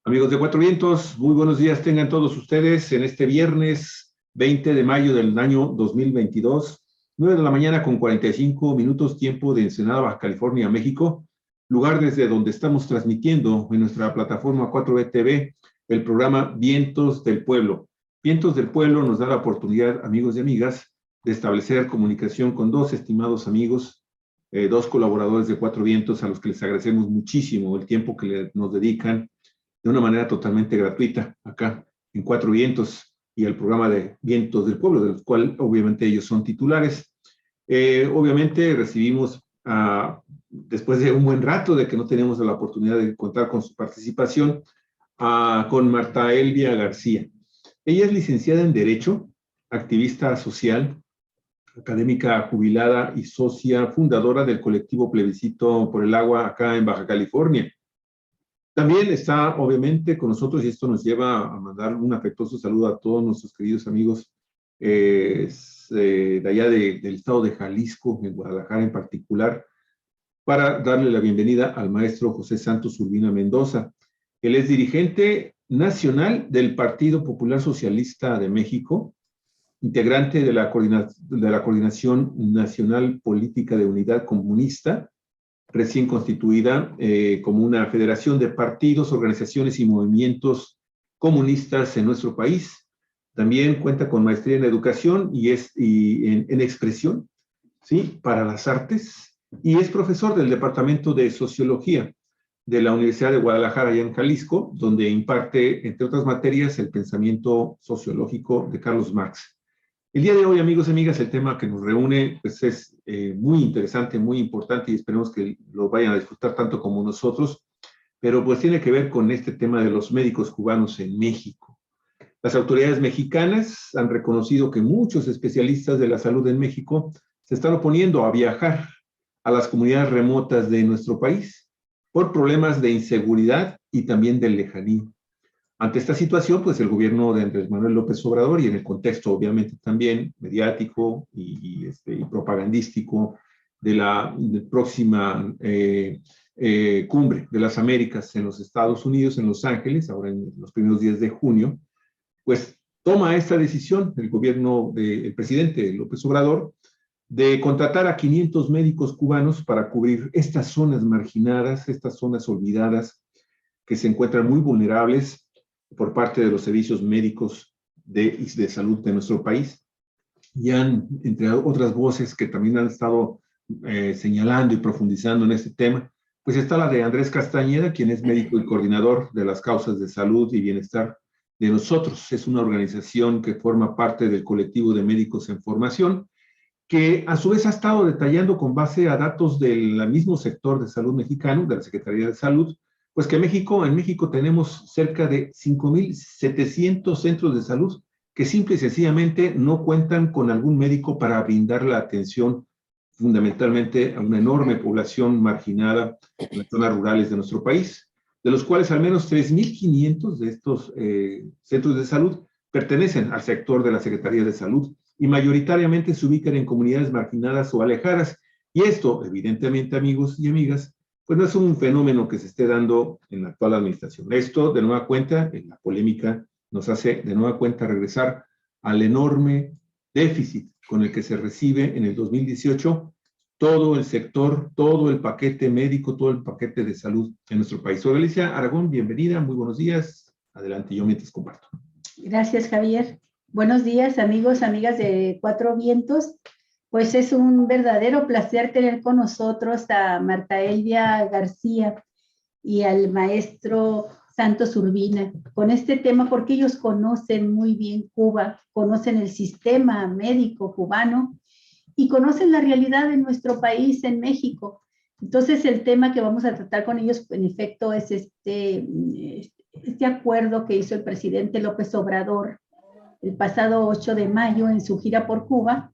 Amigos de Cuatro Vientos, muy buenos días tengan todos ustedes en este viernes 20 de mayo del año 2022, 9 de la mañana con 45 minutos tiempo de Ensenada, Baja California, México, lugar desde donde estamos transmitiendo en nuestra plataforma 4B TV el programa Vientos del Pueblo. Vientos del Pueblo nos da la oportunidad, amigos y amigas, de establecer comunicación con dos estimados amigos, dos colaboradores de Cuatro Vientos a los que les agradecemos muchísimo el tiempo que nos dedican de una manera totalmente gratuita acá en Cuatro Vientos y el programa de Vientos del Pueblo, del cual obviamente ellos son titulares. Obviamente recibimos, después de un buen rato de que no teníamos la oportunidad de contar con su participación, con Marta Elvia García. Ella es licenciada en Derecho, activista social, académica jubilada y socia fundadora del colectivo Plebiscito por el Agua acá en Baja California. También está, obviamente, con nosotros, y esto nos lleva a mandar un afectuoso saludo a todos nuestros queridos amigos de allá del estado de Jalisco, en Guadalajara en particular, para darle la bienvenida al maestro José Santos Urbina Mendoza. Él es dirigente nacional del Partido Popular Socialista de México, integrante de la Coordinación Nacional Política de Unidad Comunista, recién constituida como una federación de partidos, organizaciones y movimientos comunistas en nuestro país. También cuenta con maestría en educación y en expresión, ¿sí?, para las artes, y es profesor del Departamento de Sociología de la Universidad de Guadalajara, allá en Jalisco, donde imparte, entre otras materias, el pensamiento sociológico de Carlos Marx. El día de hoy, amigos y amigas, el tema que nos reúne pues es muy interesante, muy importante, y esperemos que lo vayan a disfrutar tanto como nosotros, pero pues tiene que ver con este tema de los médicos cubanos en México. Las autoridades mexicanas han reconocido que muchos especialistas de la salud en México se están oponiendo a viajar a las comunidades remotas de nuestro país por problemas de inseguridad y también de lejanía. Ante esta situación, pues el gobierno de Andrés Manuel López Obrador, y en el contexto obviamente también mediático y propagandístico de la próxima cumbre de las Américas en los Estados Unidos, en Los Ángeles, ahora en los primeros días de junio, pues toma esta decisión el gobierno del presidente López Obrador de contratar a 500 médicos cubanos para cubrir estas zonas marginadas, estas zonas olvidadas que se encuentran muy vulnerables por parte de los servicios médicos de salud de nuestro país. Y entre otras voces que también han estado señalando y profundizando en este tema, pues está la de Andrés Castañeda, quien es médico y coordinador de las causas de salud y bienestar de nosotros. Es una organización que forma parte del colectivo de médicos en formación, que a su vez ha estado detallando con base a datos del mismo sector de salud mexicano, de la Secretaría de Salud, pues que en México tenemos cerca de 5,700 centros de salud que simple y sencillamente no cuentan con algún médico para brindar la atención fundamentalmente a una enorme población marginada en las zonas rurales de nuestro país, de los cuales al menos 3,500 de estos centros de salud pertenecen al sector de la Secretaría de Salud y mayoritariamente se ubican en comunidades marginadas o alejadas. Y esto, evidentemente, amigos y amigas, pues no es un fenómeno que se esté dando en la actual administración. Esto, de nueva cuenta, en la polémica, nos hace de nueva cuenta regresar al enorme déficit con el que se recibe en el 2018 todo el sector, todo el paquete médico, todo el paquete de salud en nuestro país. Soy Alicia Aragón, bienvenida, muy buenos días. Adelante, yo mientras comparto. Gracias, Javier. Buenos días, amigos, amigas de Cuatro Vientos. Pues es un verdadero placer tener con nosotros a Marta Elvia García y al maestro Santos Urbina con este tema, porque ellos conocen muy bien Cuba, conocen el sistema médico cubano y conocen la realidad de nuestro país en México. Entonces, el tema que vamos a tratar con ellos, en efecto, es este acuerdo que hizo el presidente López Obrador el pasado 8 de mayo en su gira por Cuba.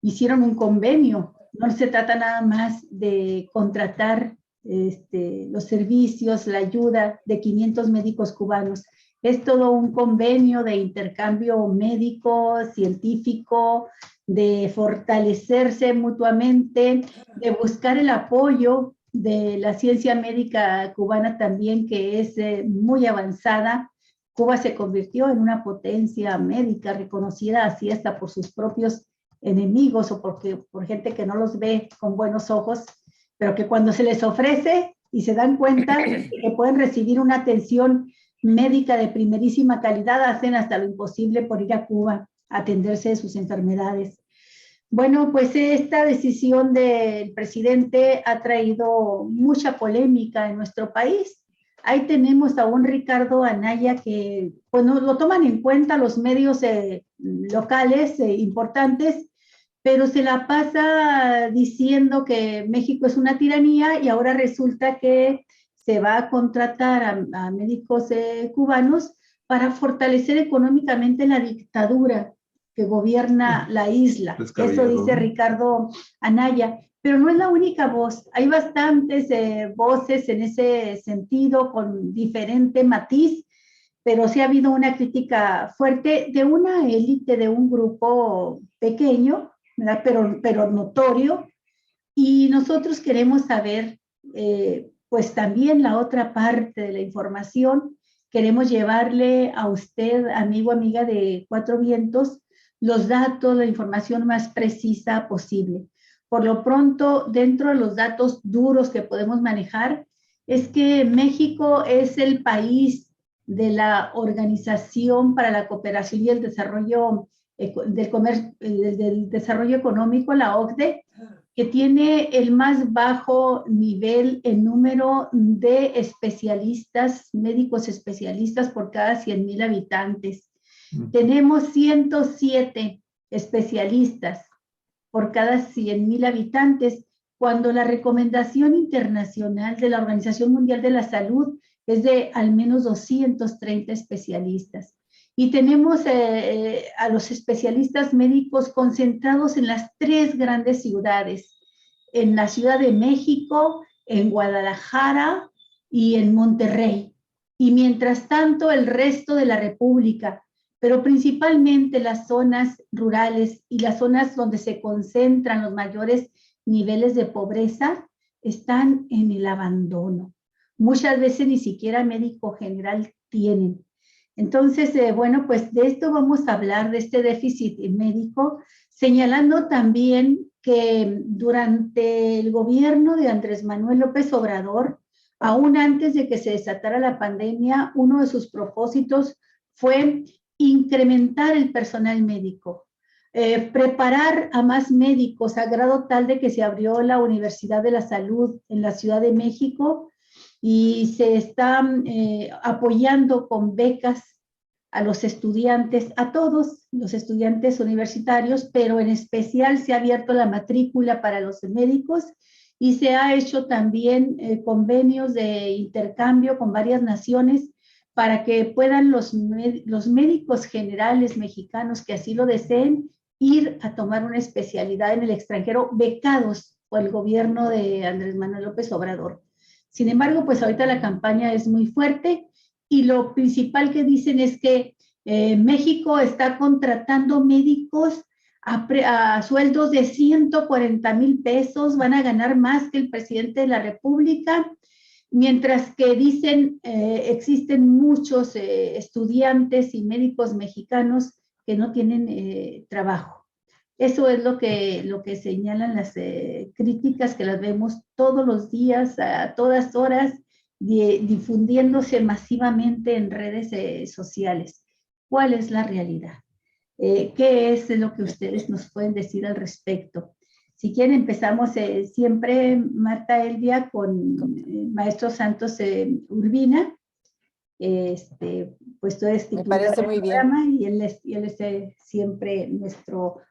Hicieron un convenio, no se trata nada más de contratar los servicios, la ayuda de 500 médicos cubanos, es todo un convenio de intercambio médico, científico, de fortalecerse mutuamente, de buscar el apoyo de la ciencia médica cubana también, que es muy avanzada. Cuba se convirtió en una potencia médica reconocida así hasta por sus propios enemigos o por gente que no los ve con buenos ojos, pero que cuando se les ofrece y se dan cuenta de que pueden recibir una atención médica de primerísima calidad, hacen hasta lo imposible por ir a Cuba a atenderse de sus enfermedades. Bueno, pues esta decisión del presidente ha traído mucha polémica en nuestro país. Ahí tenemos a un Ricardo Anaya que, bueno, lo toman en cuenta los medios locales importantes, pero se la pasa diciendo que México es una tiranía y ahora resulta que se va a contratar a médicos cubanos para fortalecer económicamente la dictadura que gobierna la isla. Eso dice Ricardo Anaya. Pero no es la única voz. Hay bastantes voces en ese sentido con diferente matiz, pero sí ha habido una crítica fuerte de una élite, de un grupo pequeño, ¿verdad? Pero notorio. Y nosotros queremos saber, pues también la otra parte de la información. Queremos llevarle a usted, amigo, amiga de Cuatro Vientos, los datos, la información más precisa posible. Por lo pronto, dentro de los datos duros que podemos manejar, es que México es el país de la Organización para la Cooperación y el Desarrollo del Desarrollo Económico, la OCDE, que tiene el más bajo nivel en número de especialistas, médicos especialistas por cada 100,000 habitantes. Tenemos 107 especialistas por cada 100,000 habitantes, cuando la recomendación internacional de la Organización Mundial de la Salud es de al menos 230 especialistas. Y tenemos a los especialistas médicos concentrados en las 3 grandes ciudades, en la Ciudad de México, en Guadalajara y en Monterrey. Y mientras tanto, el resto de la República, pero principalmente las zonas rurales y las zonas donde se concentran los mayores niveles de pobreza, están en el abandono. Muchas veces ni siquiera médico general tienen. Entonces, bueno, pues de esto vamos a hablar, de este déficit médico, señalando también que durante el gobierno de Andrés Manuel López Obrador, aún antes de que se desatara la pandemia, uno de sus propósitos fue incrementar el personal médico, preparar a más médicos a grado tal de que se abrió la Universidad de la Salud en la Ciudad de México y se está apoyando con becas a los estudiantes, a todos los estudiantes universitarios, pero en especial se ha abierto la matrícula para los médicos y se ha hecho también convenios de intercambio con varias naciones para que puedan los médicos generales mexicanos que así lo deseen ir a tomar una especialidad en el extranjero, becados por el gobierno de Andrés Manuel López Obrador. Sin embargo, pues ahorita la campaña es muy fuerte y lo principal que dicen es que México está contratando médicos a sueldos de 140,000 pesos, van a ganar más que el presidente de la República, mientras que dicen existen muchos estudiantes y médicos mexicanos que no tienen trabajo. Eso es lo que señalan las críticas, que las vemos todos los días, a todas horas, difundiéndose masivamente en redes sociales. ¿Cuál es la realidad? ¿Qué es lo que ustedes nos pueden decir al respecto? Si quieren, empezamos siempre, Marta Elvia, con el maestro Santos Urbina. Pues tú eres titular del programa y él es siempre nuestro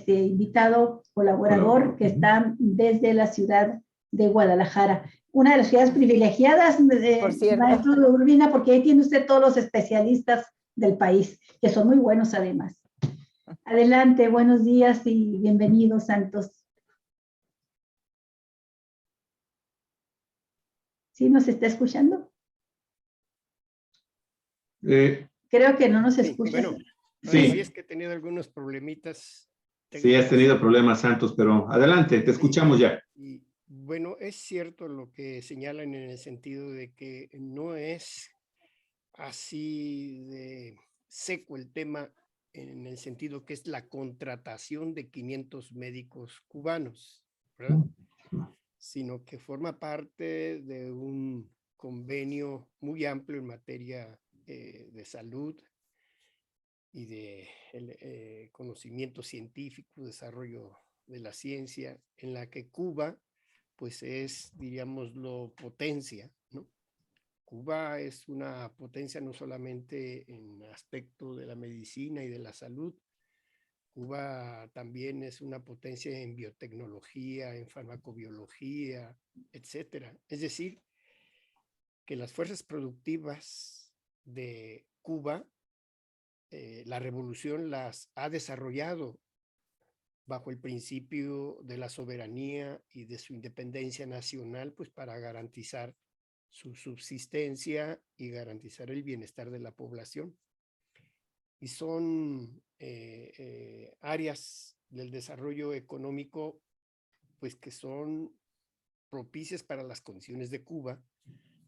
invitado colaborador que está desde la ciudad de Guadalajara. Una de las ciudades privilegiadas, maestro Urbina, porque ahí tiene usted todos los especialistas del país, que son muy buenos además. Adelante, buenos días y bienvenidos, Santos. ¿Sí nos está escuchando? Creo que no nos escucha. Bueno, sí. Sí, es que he tenido algunos problemitas. Sí, has tenido problemas, Santos, pero adelante, te escuchamos ya. Bueno, es cierto lo que señalan en el sentido de que no es así de seco el tema en el sentido que es la contratación de 500 médicos cubanos, ¿verdad? Sino que forma parte de un convenio muy amplio en materia de salud y de conocimiento científico, desarrollo de la ciencia, en la que Cuba pues es, diríamoslo, potencia, ¿no? Cuba es una potencia no solamente en aspecto de la medicina y de la salud, Cuba también es una potencia en biotecnología, en farmacobiología, etcétera. Es decir, que las fuerzas productivas de Cuba, la revolución las ha desarrollado bajo el principio de la soberanía y de su independencia nacional, pues para garantizar su subsistencia y garantizar el bienestar de la población. Y son áreas del desarrollo económico, pues que son propicias para las condiciones de Cuba,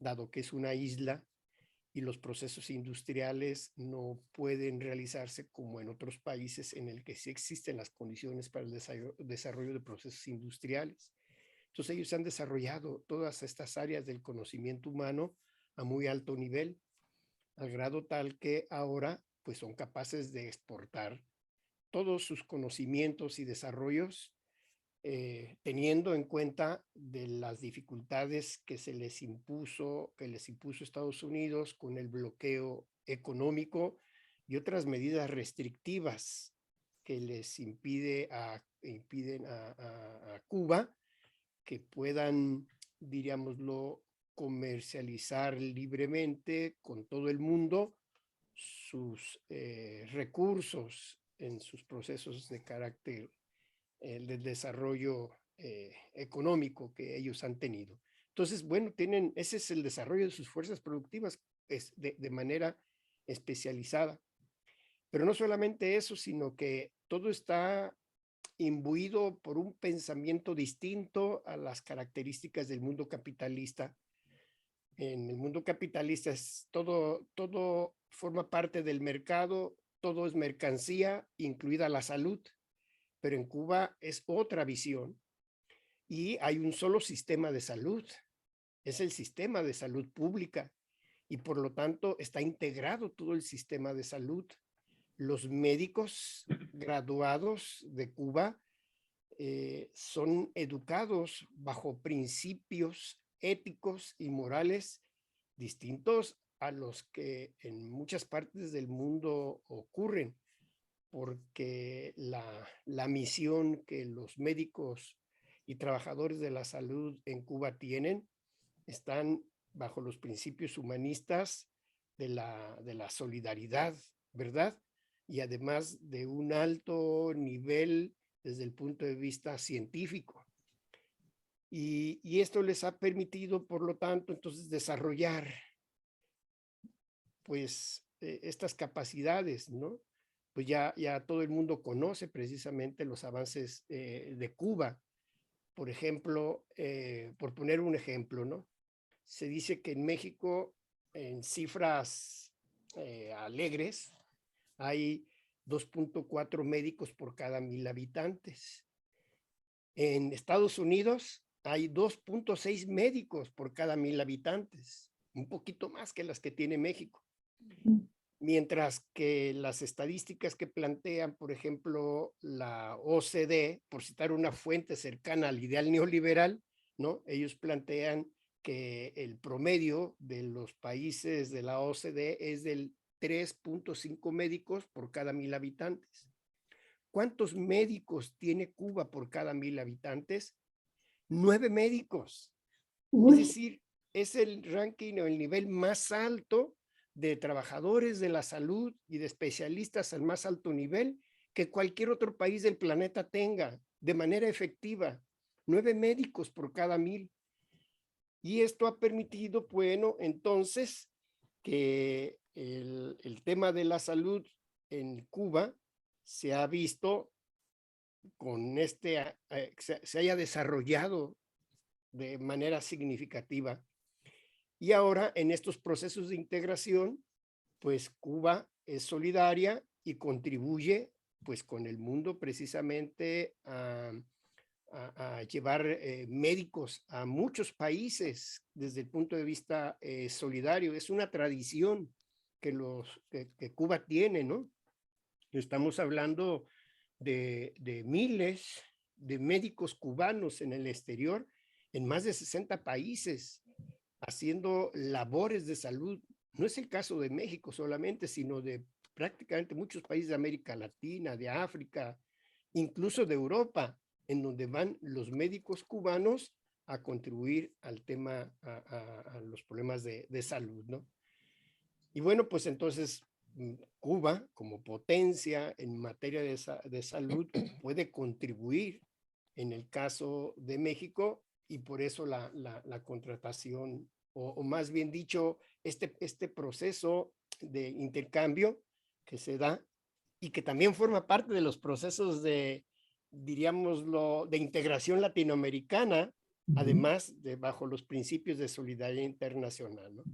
dado que es una isla y los procesos industriales no pueden realizarse como en otros países en el que sí existen las condiciones para el desarrollo de procesos industriales. Entonces ellos han desarrollado todas estas áreas del conocimiento humano a muy alto nivel, al grado tal que ahora pues son capaces de exportar todos sus conocimientos y desarrollos, teniendo en cuenta de las dificultades que les impuso Estados Unidos con el bloqueo económico y otras medidas restrictivas que les impiden a Cuba que puedan, diríamoslo, comercializar libremente con todo el mundo sus recursos en sus procesos de carácter del desarrollo económico que ellos han tenido. Entonces, bueno, ese es el desarrollo de sus fuerzas productivas de manera especializada. Pero no solamente eso, sino que todo está imbuido por un pensamiento distinto a las características del mundo capitalista. En el mundo capitalista todo forma parte del mercado, todo es mercancía, incluida la salud, pero en Cuba es otra visión y hay un solo sistema de salud, es el sistema de salud pública y por lo tanto está integrado todo el sistema de salud. Los médicos graduados de Cuba son educados bajo principios éticos y morales distintos a los que en muchas partes del mundo ocurren, porque la misión que los médicos y trabajadores de la salud en Cuba tienen están bajo los principios humanistas de la solidaridad, ¿verdad? Y además de un alto nivel desde el punto de vista científico. Y esto les ha permitido, por lo tanto, entonces desarrollar pues estas capacidades, ¿no? Pues ya todo el mundo conoce precisamente los avances de Cuba. Por ejemplo, por poner un ejemplo, ¿no? Se dice que en México, en cifras alegres, hay 2.4 médicos por cada 1,000 habitantes. En Estados Unidos hay 2.6 médicos por cada 1,000 habitantes, un poquito más que las que tiene México. Mientras que las estadísticas que plantean, por ejemplo, la OCDE, por citar una fuente cercana al ideal neoliberal, ¿no? Ellos plantean que el promedio de los países de la OCDE es del 3.5 médicos por cada 1,000 habitantes. ¿Cuántos médicos tiene Cuba por cada 1,000 habitantes? 9 médicos. Es decir, es el ranking o el nivel más alto de trabajadores de la salud y de especialistas al más alto nivel que cualquier otro país del planeta tenga de manera efectiva. 9 médicos por cada 1,000. Y esto ha permitido, bueno, entonces, que el tema de la salud en Cuba se ha visto con se haya desarrollado de manera significativa. Y ahora en estos procesos de integración, pues Cuba es solidaria y contribuye pues con el mundo precisamente a llevar médicos a muchos países desde el punto de vista solidario. Es una tradición que Cuba tiene, ¿no? Estamos hablando de miles de médicos cubanos en el exterior, en más de 60 países, haciendo labores de salud. No es el caso de México solamente, sino de prácticamente muchos países de América Latina, de África, incluso de Europa, en donde van los médicos cubanos a contribuir al tema, a los problemas de salud, ¿no? Y bueno, pues entonces Cuba, como potencia en materia de salud, puede contribuir en el caso de México, y por eso la contratación, o más bien dicho, este proceso de intercambio que se da y que también forma parte de los procesos de, diríamoslo, de integración latinoamericana, además de bajo los principios de solidaridad internacional, ¿no?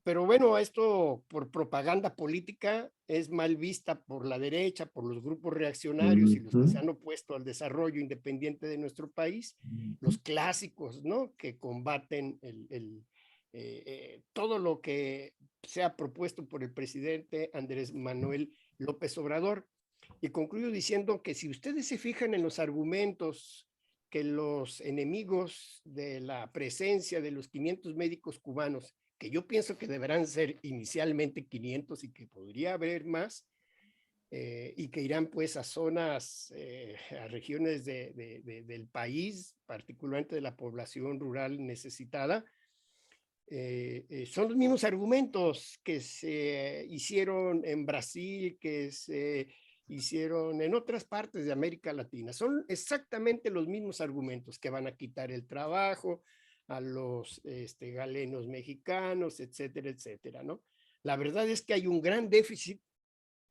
Pero bueno, esto por propaganda política es mal vista por la derecha, por los grupos reaccionarios y los que se han opuesto al desarrollo independiente de nuestro país, los clásicos, ¿no? Que combaten todo lo que se ha propuesto por el presidente Andrés Manuel López Obrador. Y concluyo diciendo que si ustedes se fijan en los argumentos que los enemigos de la presencia de los 500 médicos cubanos, que yo pienso que deberán ser inicialmente 500 y que podría haber más, y que irán pues a zonas, a regiones del país, particularmente de la población rural necesitada, son los mismos argumentos que se hicieron en Brasil, que se hicieron en otras partes de América Latina. Son exactamente los mismos argumentos, que van a quitar el trabajo a los galenos mexicanos, etcétera, etcétera, ¿no? La verdad es que hay un gran déficit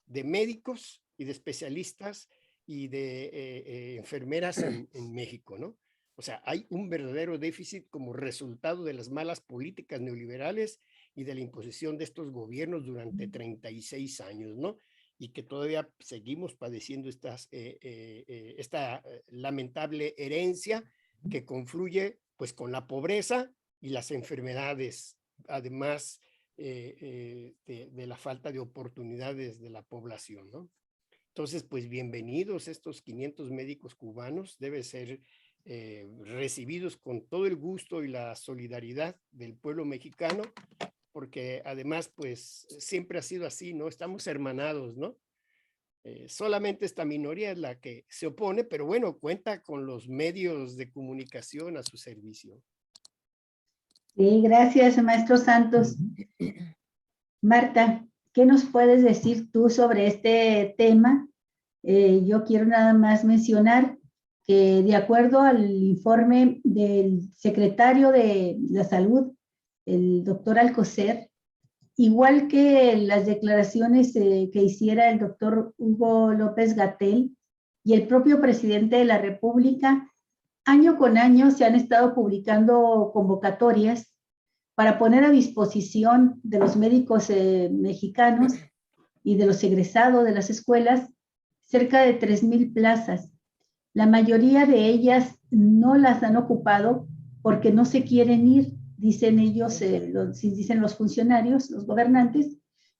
de médicos y de especialistas y de enfermeras en México, ¿no? O sea, hay un verdadero déficit como resultado de las malas políticas neoliberales y de la imposición de estos gobiernos durante 36 años, ¿no? Y que todavía seguimos padeciendo esta lamentable herencia que confluye pues con la pobreza y las enfermedades, además de la falta de oportunidades de la población, ¿no? Entonces, pues bienvenidos estos 500 médicos cubanos, deben ser recibidos con todo el gusto y la solidaridad del pueblo mexicano, porque además, pues siempre ha sido así, ¿no? Estamos hermanados, ¿no? Solamente esta minoría es la que se opone, pero bueno, cuenta con los medios de comunicación a su servicio. Sí, gracias, maestro Santos. Marta, ¿qué nos puedes decir tú sobre este tema? Yo quiero nada más mencionar que de acuerdo al informe del secretario de la Salud, el doctor Alcocer, igual que las declaraciones que hiciera el doctor Hugo López-Gatell y el propio presidente de la República, año con año se han estado publicando convocatorias para poner a disposición de los médicos mexicanos y de los egresados de las escuelas cerca de 3,000 plazas. La mayoría de ellas no las han ocupado porque no se quieren ir, dicen ellos, dicen los funcionarios, los gobernantes,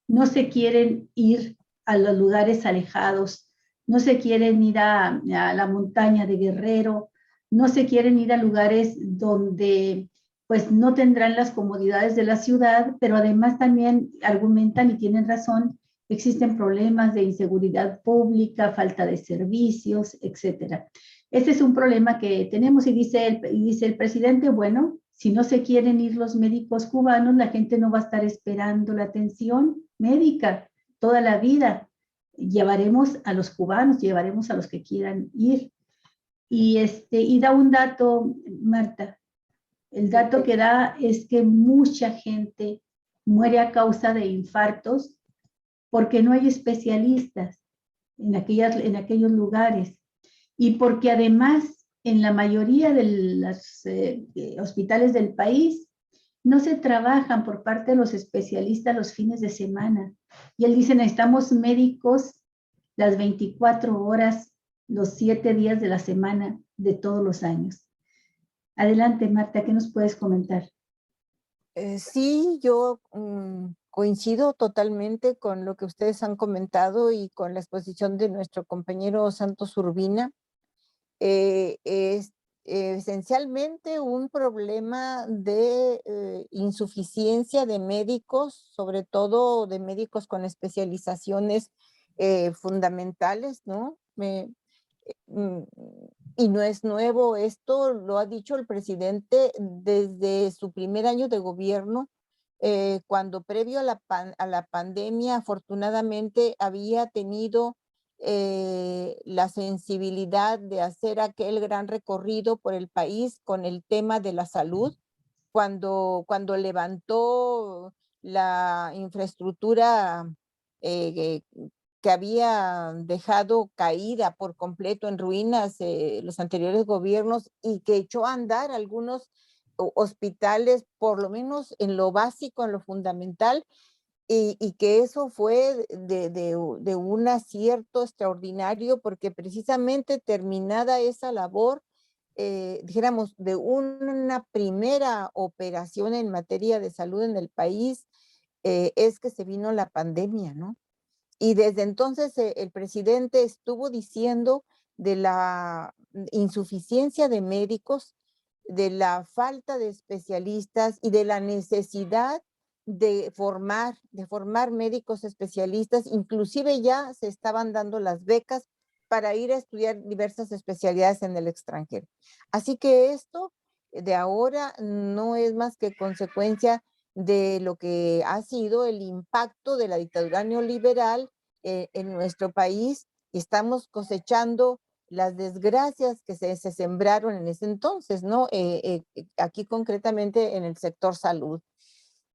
no se quieren ir a los lugares alejados, no se quieren ir a la montaña de Guerrero, no se quieren ir a lugares donde pues no tendrán las comodidades de la ciudad, pero además también argumentan y tienen razón, existen problemas de inseguridad pública, falta de servicios, etcétera. Este es un problema que tenemos y dice el presidente, bueno, si no se quieren ir los médicos cubanos, la gente no va a estar esperando la atención médica toda la vida. Llevaremos a los cubanos, llevaremos a los que quieran ir. Y da un dato, Marta. El dato que da es que mucha gente muere a causa de infartos porque no hay especialistas en aquellos lugares y porque además en la mayoría de los hospitales del país no se trabajan por parte de los especialistas los fines de semana. Y él dice, necesitamos médicos las 24 horas, los 7 días de la semana de todos los años. Adelante, Marta, ¿qué nos puedes comentar? Sí, yo coincido totalmente con lo que ustedes han comentado y con la exposición de nuestro compañero Santos Urbina. Es esencialmente un problema de insuficiencia de médicos, sobre todo de médicos con especializaciones fundamentales, ¿no? Y no es nuevo, esto lo ha dicho el presidente desde su primer año de gobierno, cuando previo a la pandemia, afortunadamente había tenido la sensibilidad de hacer aquel gran recorrido por el país con el tema de la salud, cuando levantó la infraestructura que había dejado caída por completo en ruinas los anteriores gobiernos y que echó a andar algunos hospitales, por lo menos en lo básico, en lo fundamental, y que eso fue de un acierto extraordinario, porque precisamente terminada esa labor, dijéramos, de una primera operación en materia de salud en el país, es que se vino la pandemia, ¿no? Y desde entonces el presidente estuvo diciendo de la insuficiencia de médicos, de la falta de especialistas y de la necesidad de formar médicos especialistas. Inclusive ya se estaban dando las becas para ir a estudiar diversas especialidades en el extranjero. Así que esto de ahora no es más que consecuencia de lo que ha sido el impacto de la dictadura neoliberal en nuestro país, y estamos cosechando las desgracias que se sembraron en ese entonces, ¿no? Aquí concretamente en el sector salud.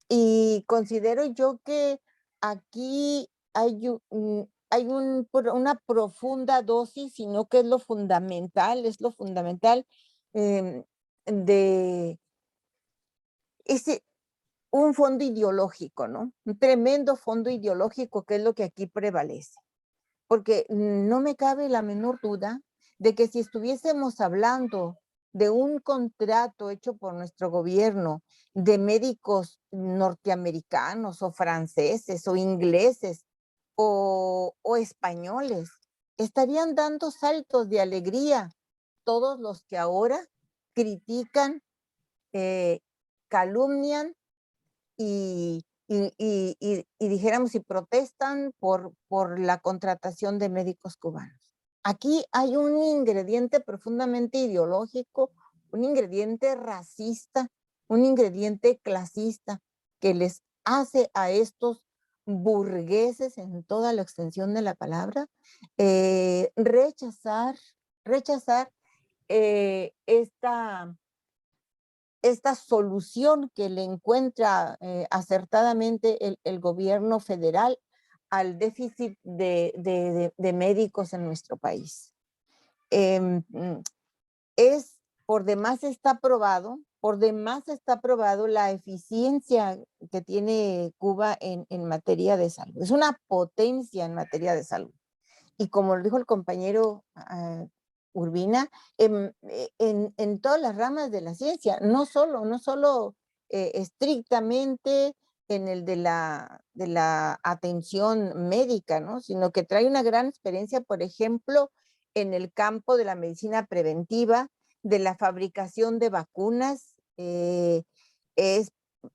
Y considero yo que aquí hay una profunda dosis, sino que es lo fundamental de ese, un fondo ideológico, ¿no? Un tremendo fondo ideológico que es lo que aquí prevalece. Porque no me cabe la menor duda de que si estuviésemos hablando de un contrato hecho por nuestro gobierno de médicos norteamericanos o franceses o ingleses o españoles, estarían dando saltos de alegría todos los que ahora critican, calumnian y dijéramos, y protestan por la contratación de médicos cubanos. Aquí hay un ingrediente profundamente ideológico, un ingrediente racista, un ingrediente clasista que les hace a estos burgueses, en toda la extensión de la palabra, rechazar esta solución que le encuentra acertadamente el gobierno federal al déficit de médicos en nuestro país. Por demás está probado la eficiencia que tiene Cuba en materia de salud. Es una potencia en materia de salud. Y como lo dijo el compañero Urbina, en todas las ramas de la ciencia, no solo estrictamente en el de la atención médica, ¿no? Sino que trae una gran experiencia, por ejemplo, en el campo de la medicina preventiva, de la fabricación de vacunas.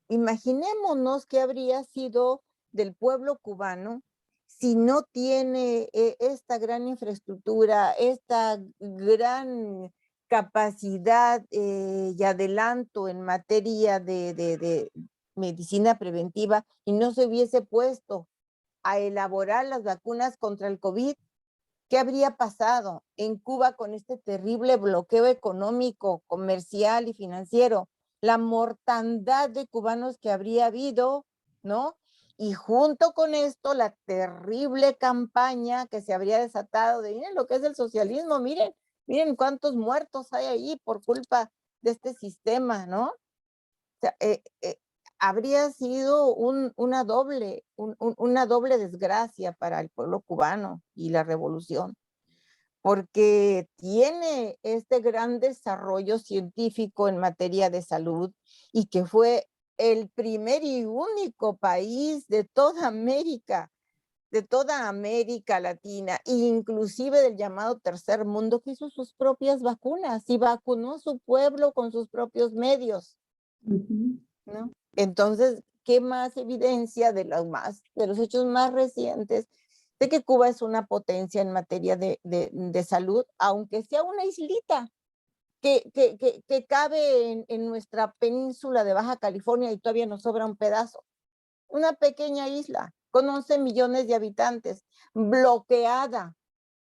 Imaginémonos qué habría sido del pueblo cubano si no tiene esta gran infraestructura, esta gran capacidad y adelanto en materia de medicina preventiva, y no se hubiese puesto a elaborar las vacunas contra el COVID. ¿Qué habría pasado en Cuba con este terrible bloqueo económico, comercial y financiero? La mortandad de cubanos que habría habido, ¿no? Y junto con esto, la terrible campaña que se habría desatado de, miren lo que es el socialismo, miren, Miren cuántos muertos hay ahí por culpa de este sistema, ¿no? O sea, habría sido una doble desgracia para el pueblo cubano y la revolución, porque tiene este gran desarrollo científico en materia de salud y que fue el primer y único país de toda América Latina, inclusive del llamado tercer mundo, que hizo sus propias vacunas y vacunó a su pueblo con sus propios medios, ¿no? Entonces, ¿qué más evidencia de los hechos más recientes de que Cuba es una potencia en materia de salud, aunque sea una islita que cabe en nuestra península de Baja California y todavía nos sobra un pedazo? Una pequeña isla con 11 millones de habitantes, bloqueada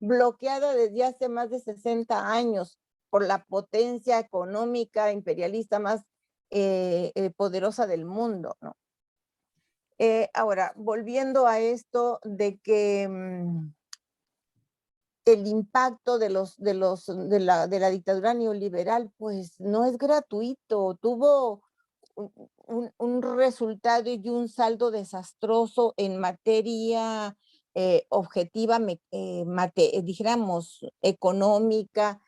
desde hace más de 60 años por la potencia económica imperialista más poderosa del mundo, ¿no? Ahora, volviendo a esto de que el impacto de la dictadura neoliberal, pues no es gratuito, tuvo un resultado y un saldo desastroso en materia objetiva, dijéramos, económica,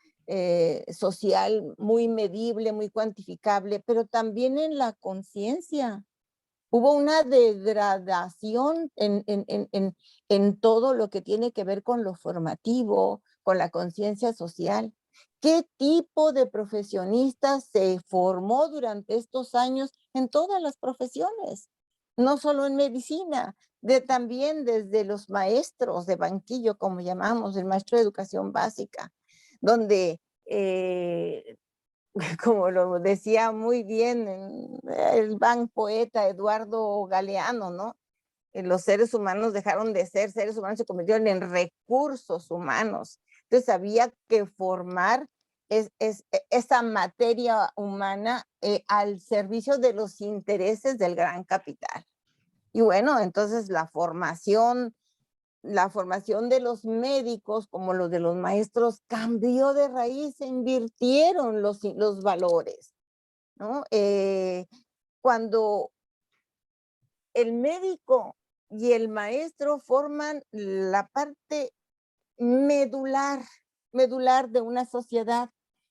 social, muy medible, muy cuantificable, pero también en la conciencia. Hubo una degradación en todo lo que tiene que ver con lo formativo, con la conciencia social. ¿Qué tipo de profesionistas se formó durante estos años en todas las profesiones? No solo en medicina, también desde los maestros de banquillo, como llamamos, el maestro de educación básica, donde como lo decía muy bien el gran poeta Eduardo Galeano, ¿no? Los seres humanos dejaron de ser seres humanos, se convirtieron en recursos humanos. Entonces había que formar esa materia humana al servicio de los intereses del gran capital. Y bueno, entonces la formación de los médicos, como los de los maestros, cambió de raíz, se invirtieron los valores, ¿no? Cuando el médico y el maestro forman la parte medular de una sociedad.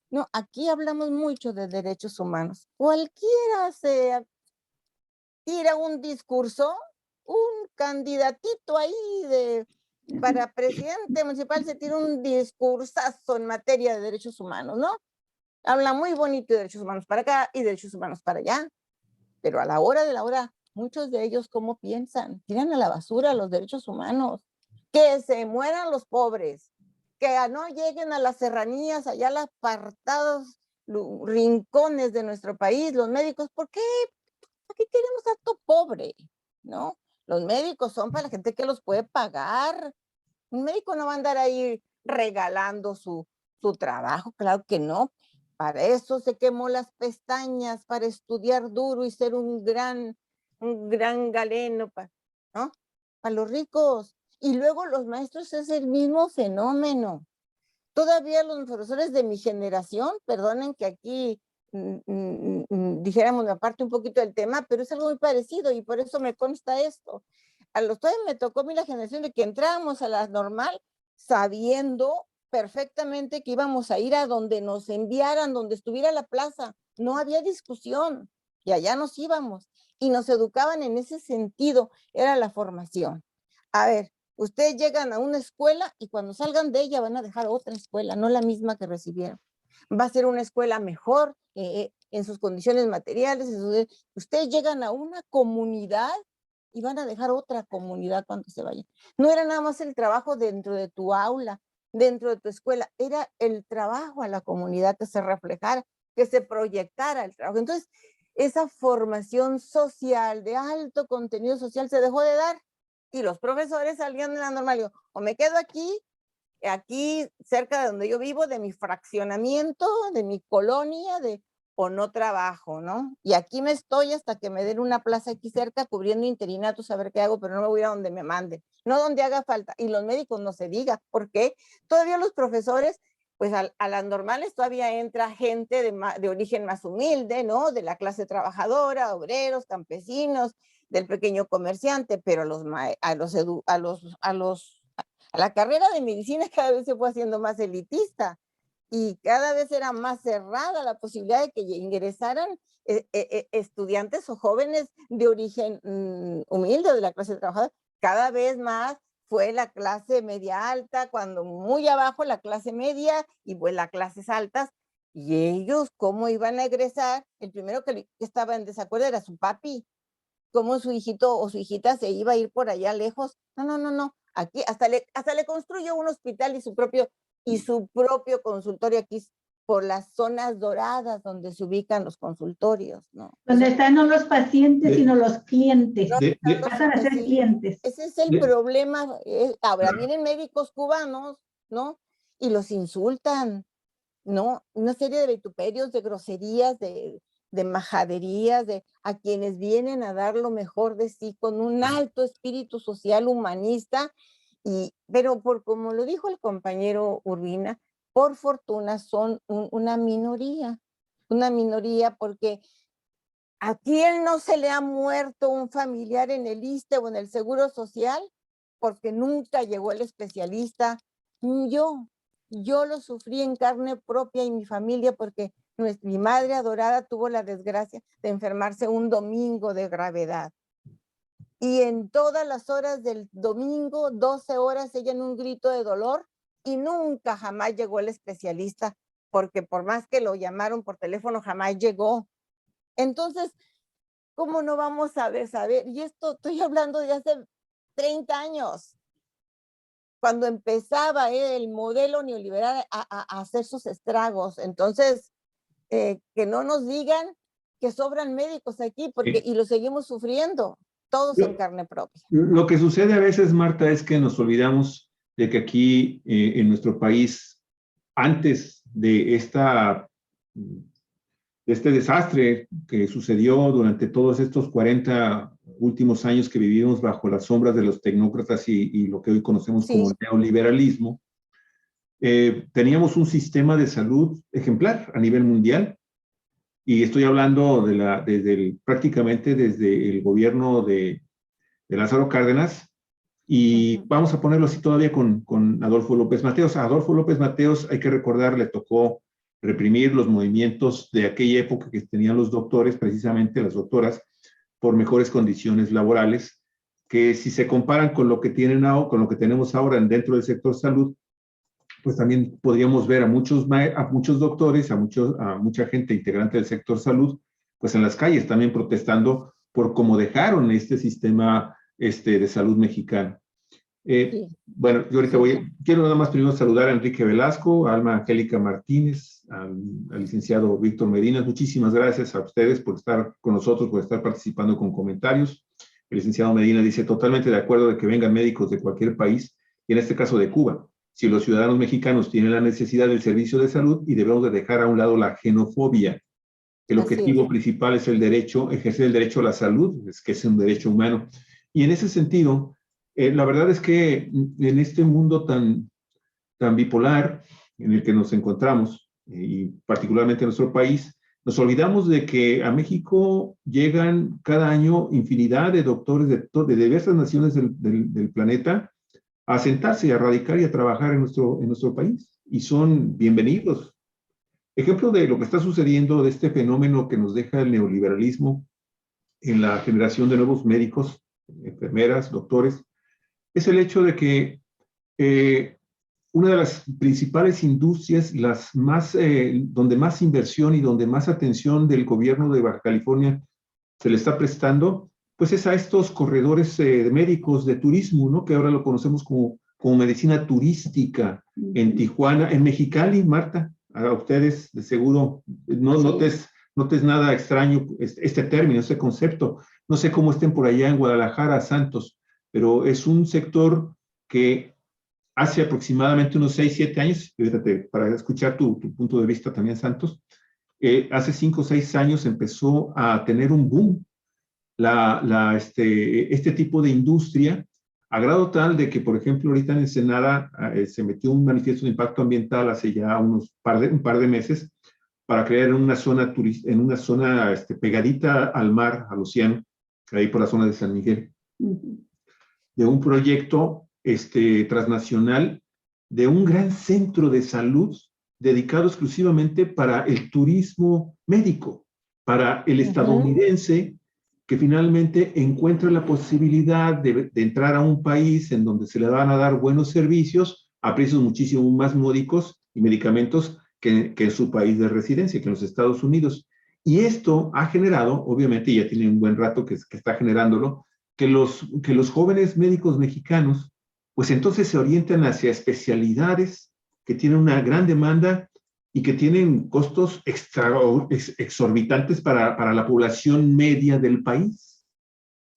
No, aquí hablamos mucho de derechos humanos. Cualquiera se tira un discurso, un candidatito ahí para presidente municipal se tira un discursazo en materia de derechos humanos, ¿no? Habla muy bonito de derechos humanos para acá y derechos humanos para allá, pero a la hora de la hora, muchos de ellos, ¿cómo piensan? Tiran a la basura los derechos humanos. Que se mueran los pobres, que no lleguen a las serranías, allá a los apartados rincones de nuestro país, los médicos. ¿Por qué? Aquí queremos tanto pobre, ¿no? Los médicos son para la gente que los puede pagar. Un médico no va a andar ahí regalando su trabajo, claro que no. Para eso se quemó las pestañas, para estudiar duro y ser un gran galeno, ¿no? Para los ricos. Y luego los maestros es el mismo fenómeno. Todavía los profesores de mi generación, perdonen que aquí dijéramos aparte un poquito del tema, pero es algo muy parecido y por eso me consta esto. Todavía me tocó a mí la generación de que entrábamos a la normal sabiendo perfectamente que íbamos a ir a donde nos enviaran, donde estuviera la plaza. No había discusión y allá nos íbamos y nos educaban en ese sentido, era la formación. A ver, ustedes llegan a una escuela y cuando salgan de ella van a dejar otra escuela, no la misma que recibieron. Va a ser una escuela mejor en sus condiciones materiales. Ustedes llegan a una comunidad y van a dejar otra comunidad cuando se vayan. No era nada más el trabajo dentro de tu aula, dentro de tu escuela, era el trabajo a la comunidad, que se reflejara, que se proyectara el trabajo. Entonces, esa formación social de alto contenido social se dejó de dar y los profesores salían de la normal. O me quedo aquí cerca de donde yo vivo, de mi fraccionamiento, de mi colonia, o no trabajo, ¿no? Y aquí me estoy hasta que me den una plaza aquí cerca cubriendo interinatos a ver qué hago, pero no me voy a donde me manden, no donde haga falta. Y los médicos no se diga, ¿por qué? Todavía los profesores pues a las normales todavía entra gente de origen más humilde, ¿no? De la clase trabajadora, obreros, campesinos, del pequeño comerciante, pero a la carrera de medicina cada vez se fue haciendo más elitista y cada vez era más cerrada la posibilidad de que ingresaran estudiantes o jóvenes de origen humilde, de la clase trabajadora. Cada vez más fue la clase media alta, cuando muy abajo la clase media y pues las clases altas. Y ellos, ¿cómo iban a egresar? El primero que estaba en desacuerdo era su papi. ¿Cómo su hijito o su hijita se iba a ir por allá lejos? No. Aquí hasta le construyó un hospital y su propio consultorio aquí por las zonas doradas donde se ubican los consultorios, ¿no? Donde están no los pacientes, sino los clientes. No, Pasan a ser clientes. Ese es el problema. Ahora vienen médicos cubanos, ¿no? Y los insultan, ¿no? Una serie de vituperios, de groserías, de majaderías, a quienes vienen a dar lo mejor de sí con un alto espíritu social humanista, pero como lo dijo el compañero Urbina, por fortuna son una minoría porque ¿a quién no se le ha muerto un familiar en el ISSSTE o en el Seguro Social? Porque nunca llegó el especialista. Yo lo sufrí en carne propia y mi familia porque mi madre adorada tuvo la desgracia de enfermarse un domingo de gravedad. Y en todas las horas del domingo, 12 horas, ella en un grito de dolor, y nunca jamás llegó el especialista, porque por más que lo llamaron por teléfono, jamás llegó. Entonces, ¿cómo no vamos a saber? Y esto estoy hablando de hace 30 años, cuando empezaba el modelo neoliberal a hacer sus estragos. Entonces, que no nos digan que sobran médicos aquí, y lo seguimos sufriendo, todos en carne propia. Lo que sucede a veces, Marta, es que nos olvidamos de que aquí en nuestro país, antes de este desastre que sucedió durante todos estos 40 últimos años que vivimos bajo las sombras de los tecnócratas y lo que hoy conocemos como el neoliberalismo, teníamos un sistema de salud ejemplar a nivel mundial. Y estoy hablando prácticamente desde el gobierno de Lázaro Cárdenas, y vamos a ponerlo así todavía con Adolfo López Mateos. A Adolfo López Mateos, hay que recordar, le tocó reprimir los movimientos de aquella época que tenían los doctores, precisamente las doctoras, por mejores condiciones laborales, que si se comparan con lo que tenemos ahora dentro del sector salud, pues también podríamos ver a muchos doctores, a mucha gente integrante del sector salud, pues en las calles también protestando por cómo dejaron este sistema de salud mexicano. Bueno, yo ahorita quiero nada más primero saludar a Enrique Velasco, a Alma Angélica Martínez, al licenciado Víctor Medina. Muchísimas gracias a ustedes por estar con nosotros, por estar participando con comentarios. El licenciado Medina dice, totalmente de acuerdo de que vengan médicos de cualquier país, y en este caso de Cuba, si los ciudadanos mexicanos tienen la necesidad del servicio de salud, y debemos de dejar a un lado la xenofobia. El objetivo principal es ejercer el derecho a la salud, que es un derecho humano. Y en ese sentido, la verdad es que en este mundo tan bipolar en el que nos encontramos, y particularmente en nuestro país, nos olvidamos de que a México llegan cada año infinidad de doctores de diversas naciones del planeta a sentarse y a radicar y a trabajar en nuestro país, y son bienvenidos. Ejemplo de lo que está sucediendo, de este fenómeno que nos deja el neoliberalismo en la generación de nuevos médicos, enfermeras, doctores, es el hecho de que una de las principales industrias, donde más inversión y donde más atención del gobierno de Baja California se le está prestando, pues es a estos corredores de médicos de turismo, ¿no? Que ahora lo conocemos como medicina turística en Tijuana, en Mexicali, Marta. A ustedes, de seguro, no notes nada extraño este término, este concepto. No sé cómo estén por allá en Guadalajara, Santos, pero es un sector que hace aproximadamente unos 6, 7 años, fíjate, para escuchar tu punto de vista también, Santos, hace 5 o 6 años empezó a tener un boom este tipo de industria a grado tal de que, por ejemplo, ahorita en Ensenada se metió un manifiesto de impacto ambiental hace ya un par de meses para crear en una zona pegadita al mar, al océano, ahí por la zona de San Miguel, de un proyecto transnacional de un gran centro de salud dedicado exclusivamente para el turismo médico, para el estadounidense que finalmente encuentra la posibilidad de entrar a un país en donde se le van a dar buenos servicios a precios muchísimo más módicos y medicamentos que en su país de residencia, que en los Estados Unidos. Y esto ha generado, obviamente ya tiene un buen rato que está generándolo, que los jóvenes médicos mexicanos, pues entonces se orientan hacia especialidades que tienen una gran demanda y que tienen costos exorbitantes para la población media del país,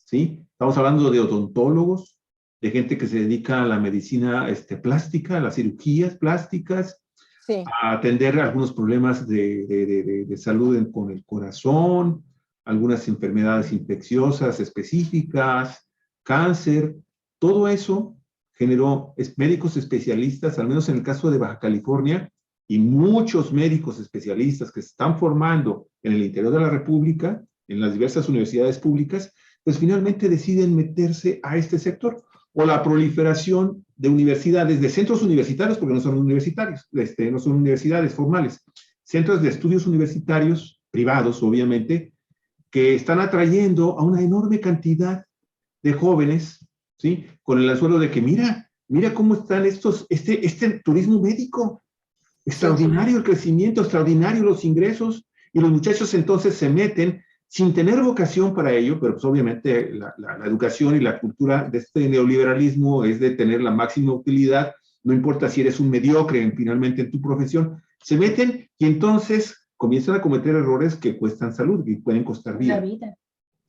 ¿sí? Estamos hablando de odontólogos, de gente que se dedica a la medicina plástica, a las cirugías plásticas, Sí. a atender algunos problemas de salud con el corazón, algunas enfermedades infecciosas específicas, cáncer. Todo eso generó médicos especialistas, al menos en el caso de Baja California, y muchos médicos especialistas que se están formando en el interior de la República, en las diversas universidades públicas, pues finalmente deciden meterse a este sector. O la proliferación de universidades, de centros universitarios, porque no son universitarios, no son universidades formales, centros de estudios universitarios, privados obviamente, que están atrayendo a una enorme cantidad de jóvenes, ¿sí? Con el anzuelo de que mira cómo están este turismo médico, extraordinario el crecimiento, extraordinario los ingresos, y los muchachos entonces se meten sin tener vocación para ello, pero pues obviamente la educación y la cultura de este neoliberalismo es de tener la máxima utilidad, no importa si eres un mediocre finalmente en tu profesión, se meten y entonces comienzan a cometer errores que cuestan salud y pueden costar vida. La vida.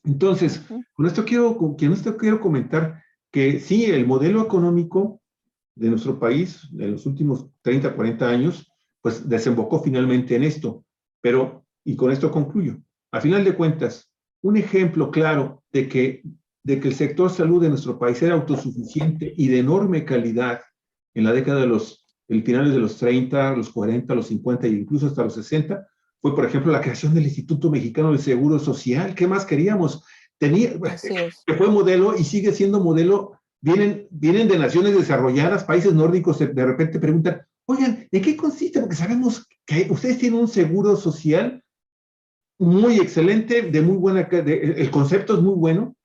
Entonces, con esto quiero comentar que sí, el modelo económico de nuestro país en los últimos 30, 40 años, pues desembocó finalmente en esto. Pero, y con esto concluyo, a final de cuentas, un ejemplo claro de que el sector salud de nuestro país era autosuficiente y de enorme calidad en la década de finales de los 30, los 40, los 50 e incluso hasta los 60, fue, por ejemplo, la creación del Instituto Mexicano del Seguro Social. ¿Qué más queríamos? Que fue modelo y sigue siendo modelo. Vienen de naciones desarrolladas, países nórdicos, de repente preguntan, oigan, ¿en qué consiste? Porque sabemos que ustedes tienen un seguro social muy excelente, el concepto es muy bueno,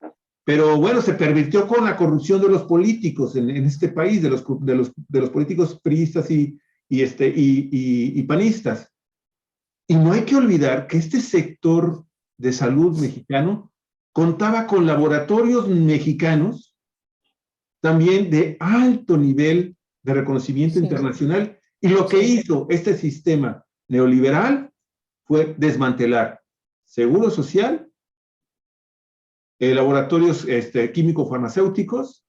pero bueno, se pervirtió con la corrupción de los políticos en este país, de los políticos priistas y panistas. Y no hay que olvidar que este sector de salud mexicano contaba con laboratorios mexicanos también de alto nivel de reconocimiento internacional, y lo que hizo este sistema neoliberal fue desmantelar seguro social, laboratorios químico-farmacéuticos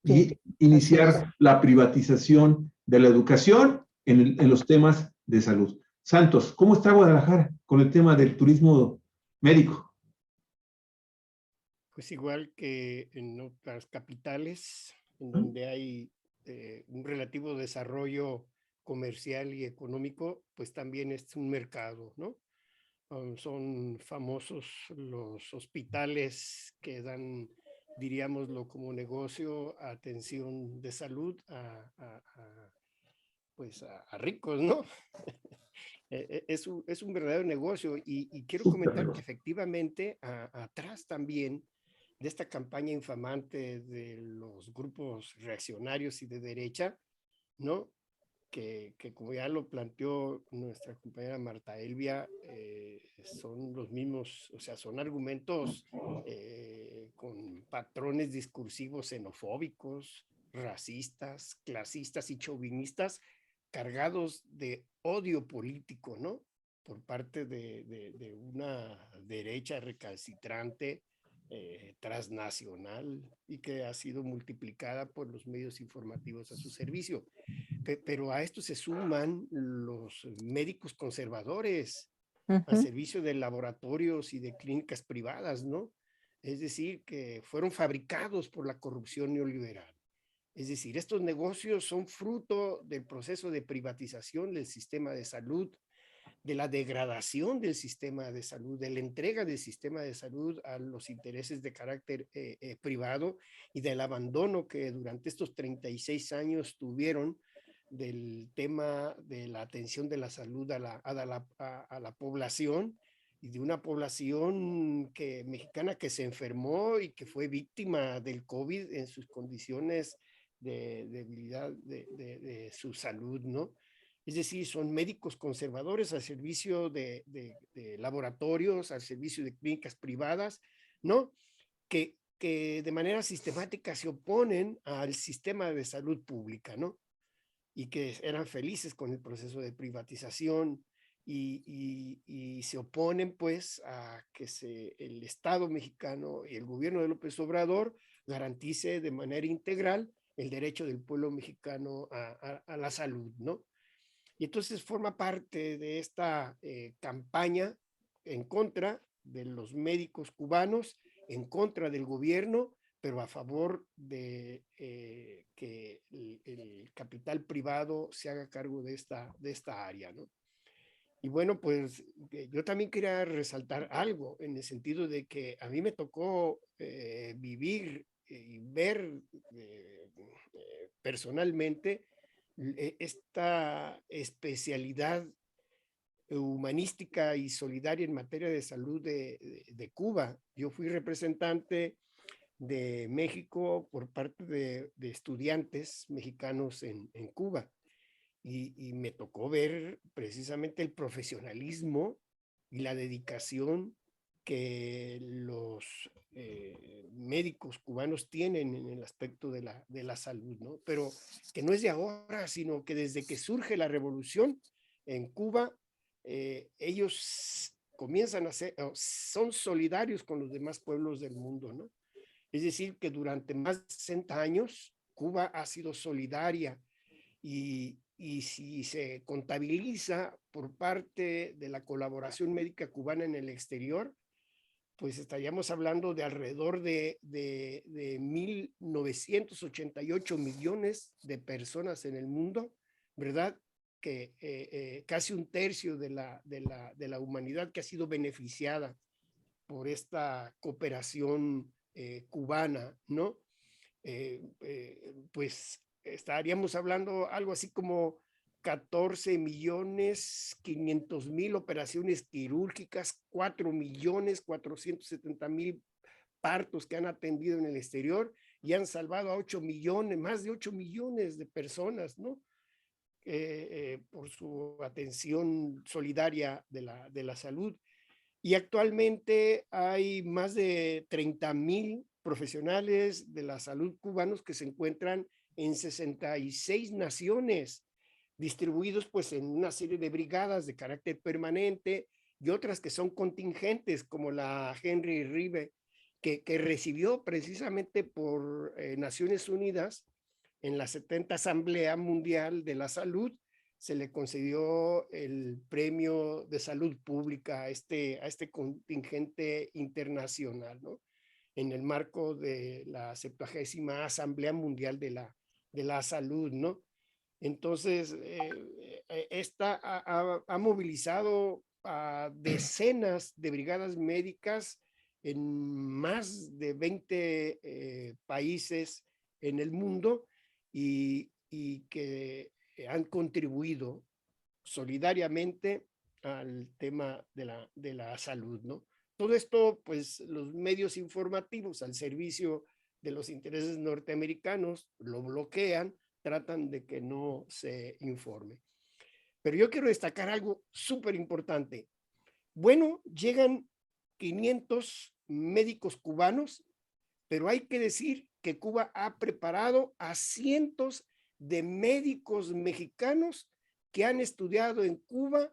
y iniciar la privatización de la educación en los temas de salud. Santos, ¿cómo está Guadalajara con el tema del turismo médico? Pues igual que en otras capitales, en donde hay un relativo desarrollo comercial y económico, pues también es un mercado, ¿no? Son famosos los hospitales que dan, diríamoslo como negocio, atención de salud pues a ricos, ¿no? Es un verdadero negocio y quiero comentar que efectivamente atrás también de esta campaña infamante de los grupos reaccionarios y de derecha, ¿no? Que como ya lo planteó nuestra compañera Marta Elvia, son los mismos, o sea, son argumentos con patrones discursivos xenofóbicos, racistas, clasistas y chauvinistas, cargados de odio político, ¿no? Por parte de una derecha recalcitrante, transnacional, y que ha sido multiplicada por los medios informativos a su servicio. Pero a esto se suman los médicos conservadores al servicio de laboratorios y de clínicas privadas, ¿no? es decir, que fueron fabricados por la corrupción neoliberal. Es decir, estos negocios son fruto del proceso de privatización del sistema de salud, de la degradación del sistema de salud, de la entrega del sistema de salud a los intereses de carácter privado y del abandono que durante estos 36 años tuvieron del tema de la atención de la salud a la población, y de una población mexicana que se enfermó y que fue víctima del COVID en sus condiciones de debilidad de su salud, ¿no? Es decir, son médicos conservadores al servicio de laboratorios, al servicio de clínicas privadas, ¿no? Que de manera sistemática se oponen al sistema de salud pública, ¿no? Y que eran felices con el proceso de privatización y se oponen pues a que el Estado mexicano y el gobierno de López Obrador garantice de manera integral el derecho del pueblo mexicano a la salud, ¿no? Y entonces forma parte de esta campaña en contra de los médicos cubanos, en contra del gobierno, pero a favor de que el capital privado se haga cargo de esta área, ¿no? Y bueno, pues yo también quería resaltar algo en el sentido de que a mí me tocó vivir y ver personalmente esta especialidad humanística y solidaria en materia de salud de Cuba. Yo fui representante de México por parte de estudiantes mexicanos en Cuba y me tocó ver precisamente el profesionalismo y la dedicación que los médicos cubanos tienen en el aspecto de la salud, ¿no? Pero que no es de ahora, sino que desde que surge la revolución en Cuba, ellos comienzan a ser, son solidarios con los demás pueblos del mundo, ¿no? Es decir, que durante más de 60 años, Cuba ha sido solidaria y si se contabiliza por parte de la colaboración médica cubana en el exterior, pues estaríamos hablando de alrededor de 1.988 millones de personas en el mundo, ¿verdad? Que casi un tercio de la humanidad que ha sido beneficiada por esta cooperación cubana, ¿no? Pues estaríamos hablando algo así como 14.500.000 operaciones quirúrgicas, 4.470.000 partos que han atendido en el exterior y han salvado a 8 millones, más de 8 millones de personas, ¿no? Por su atención solidaria de la salud. Y actualmente hay más de 30.000 profesionales de la salud cubanos que se encuentran en 66 naciones, distribuidos pues en una serie de brigadas de carácter permanente y otras que son contingentes, como la Henry Ribe, que recibió precisamente por Naciones Unidas en la 70 Asamblea Mundial de la Salud. Se le concedió el premio de salud pública a este contingente internacional, ¿no? En el marco de la 70ª Asamblea Mundial de la Salud, ¿no? Entonces, esta ha movilizado a decenas de brigadas médicas en más de 20 países en el mundo y que han contribuido solidariamente al tema de la salud, ¿no? Todo esto, pues los medios informativos al servicio de los intereses norteamericanos lo bloquean, tratan de que no se informe. Pero yo quiero destacar algo súper importante. Bueno, llegan 500 médicos cubanos, pero hay que decir que Cuba ha preparado a cientos de médicos mexicanos que han estudiado en Cuba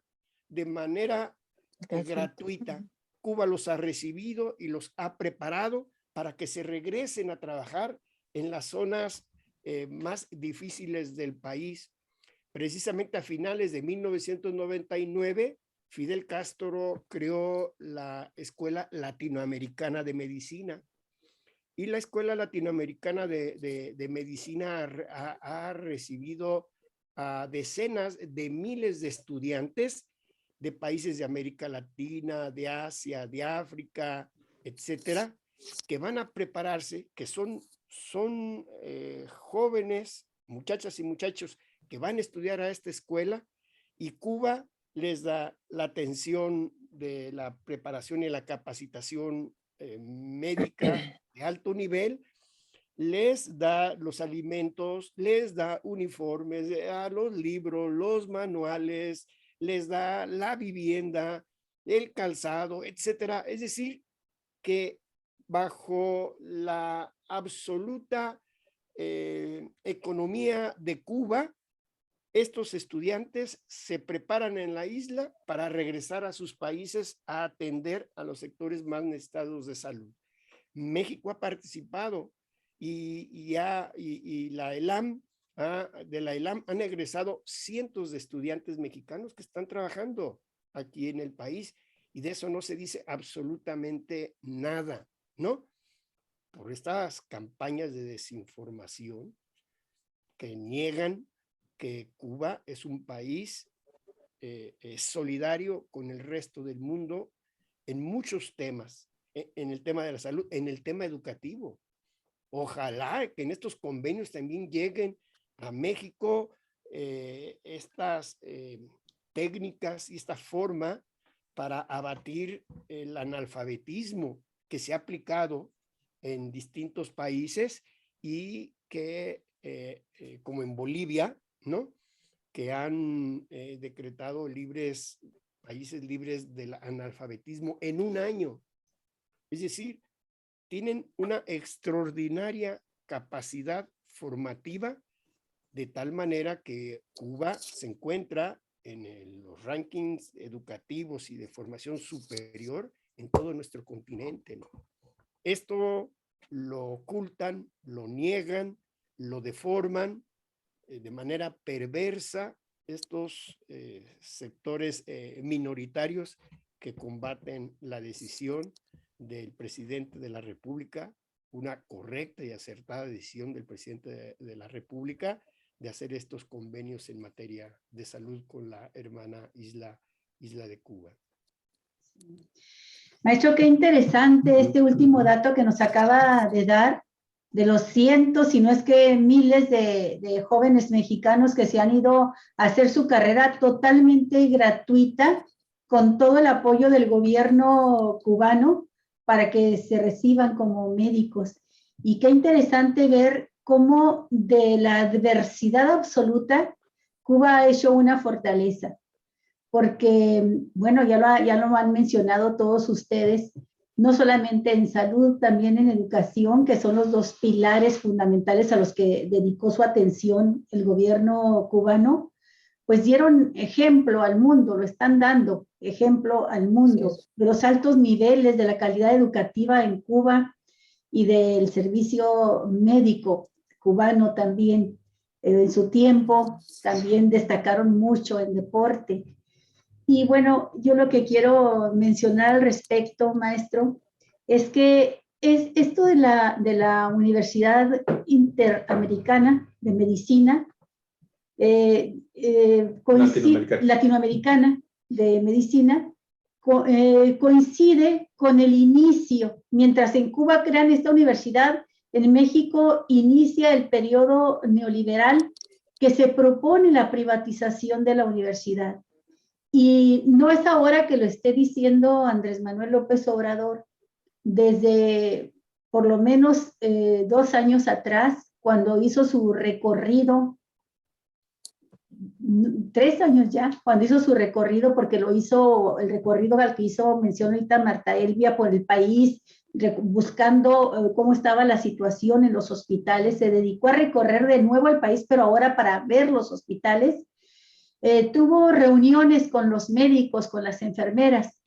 de manera gratuita. Cuba los ha recibido y los ha preparado para que se regresen a trabajar en las zonas más difíciles del país. Precisamente a finales de 1999 Fidel Castro creó la Escuela Latinoamericana de Medicina, y la Escuela Latinoamericana de Medicina ha recibido a decenas de miles de estudiantes de países de América Latina, de Asia, de África, etcétera, que van a prepararse, que son jóvenes, muchachas y muchachos, que van a estudiar a esta escuela, y Cuba les da la atención de la preparación y la capacitación médica de alto nivel, les da los alimentos, les da uniformes, los libros, los manuales, les da la vivienda, el calzado, etcétera. Es decir, que bajo la absoluta economía de Cuba, estos estudiantes se preparan en la isla para regresar a sus países a atender a los sectores más necesitados de salud. México ha participado y la ELAM, de la ELAM han egresado cientos de estudiantes mexicanos que están trabajando aquí en el país, y de eso no se dice absolutamente nada, ¿no? Por estas campañas de desinformación que niegan que Cuba es un país solidario con el resto del mundo en muchos temas, en el tema de la salud, en el tema educativo. Ojalá que en estos convenios también lleguen a México estas técnicas y esta forma para abatir el analfabetismo que se ha aplicado en distintos países, y que, como en Bolivia, ¿no?, que han decretado países libres del analfabetismo en un año. Es decir, tienen una extraordinaria capacidad formativa, de tal manera que Cuba se encuentra en los rankings educativos y de formación superior en todo nuestro continente, ¿no? Esto lo ocultan, lo niegan, lo deforman de manera perversa estos sectores minoritarios que combaten la decisión del presidente de la República, una correcta y acertada decisión del presidente de la República de hacer estos convenios en materia de salud con la hermana isla de Cuba. Maestro, qué interesante este último dato que nos acaba de dar, de los cientos, si no es que miles de jóvenes mexicanos que se han ido a hacer su carrera totalmente gratuita, con todo el apoyo del gobierno cubano para que se reciban como médicos. Y qué interesante ver cómo de la adversidad absoluta Cuba ha hecho una fortaleza. Porque, bueno, ya lo han mencionado todos ustedes, no solamente en salud, también en educación, que son los dos pilares fundamentales a los que dedicó su atención el gobierno cubano, pues dieron ejemplo al mundo, lo están dando ejemplo al mundo, de los altos niveles de la calidad educativa en Cuba y del servicio médico cubano también. En su tiempo también destacaron mucho en deporte. Y bueno, yo lo que quiero mencionar al respecto, maestro, es que es esto de la Universidad Interamericana de Medicina, Latinoamericana de Medicina, coincide con el inicio. Mientras en Cuba crean esta universidad, en México inicia el periodo neoliberal que se propone la privatización de la universidad. Y no es ahora que lo esté diciendo Andrés Manuel López Obrador, desde por lo menos 2 años atrás, cuando hizo su recorrido, 3 años ya, cuando hizo su recorrido, porque lo hizo, el recorrido al que hizo mención ahorita Marta Elvia por el país, buscando cómo estaba la situación en los hospitales, se dedicó a recorrer de nuevo el país, pero ahora para ver los hospitales. Tuvo reuniones con los médicos, con las enfermeras,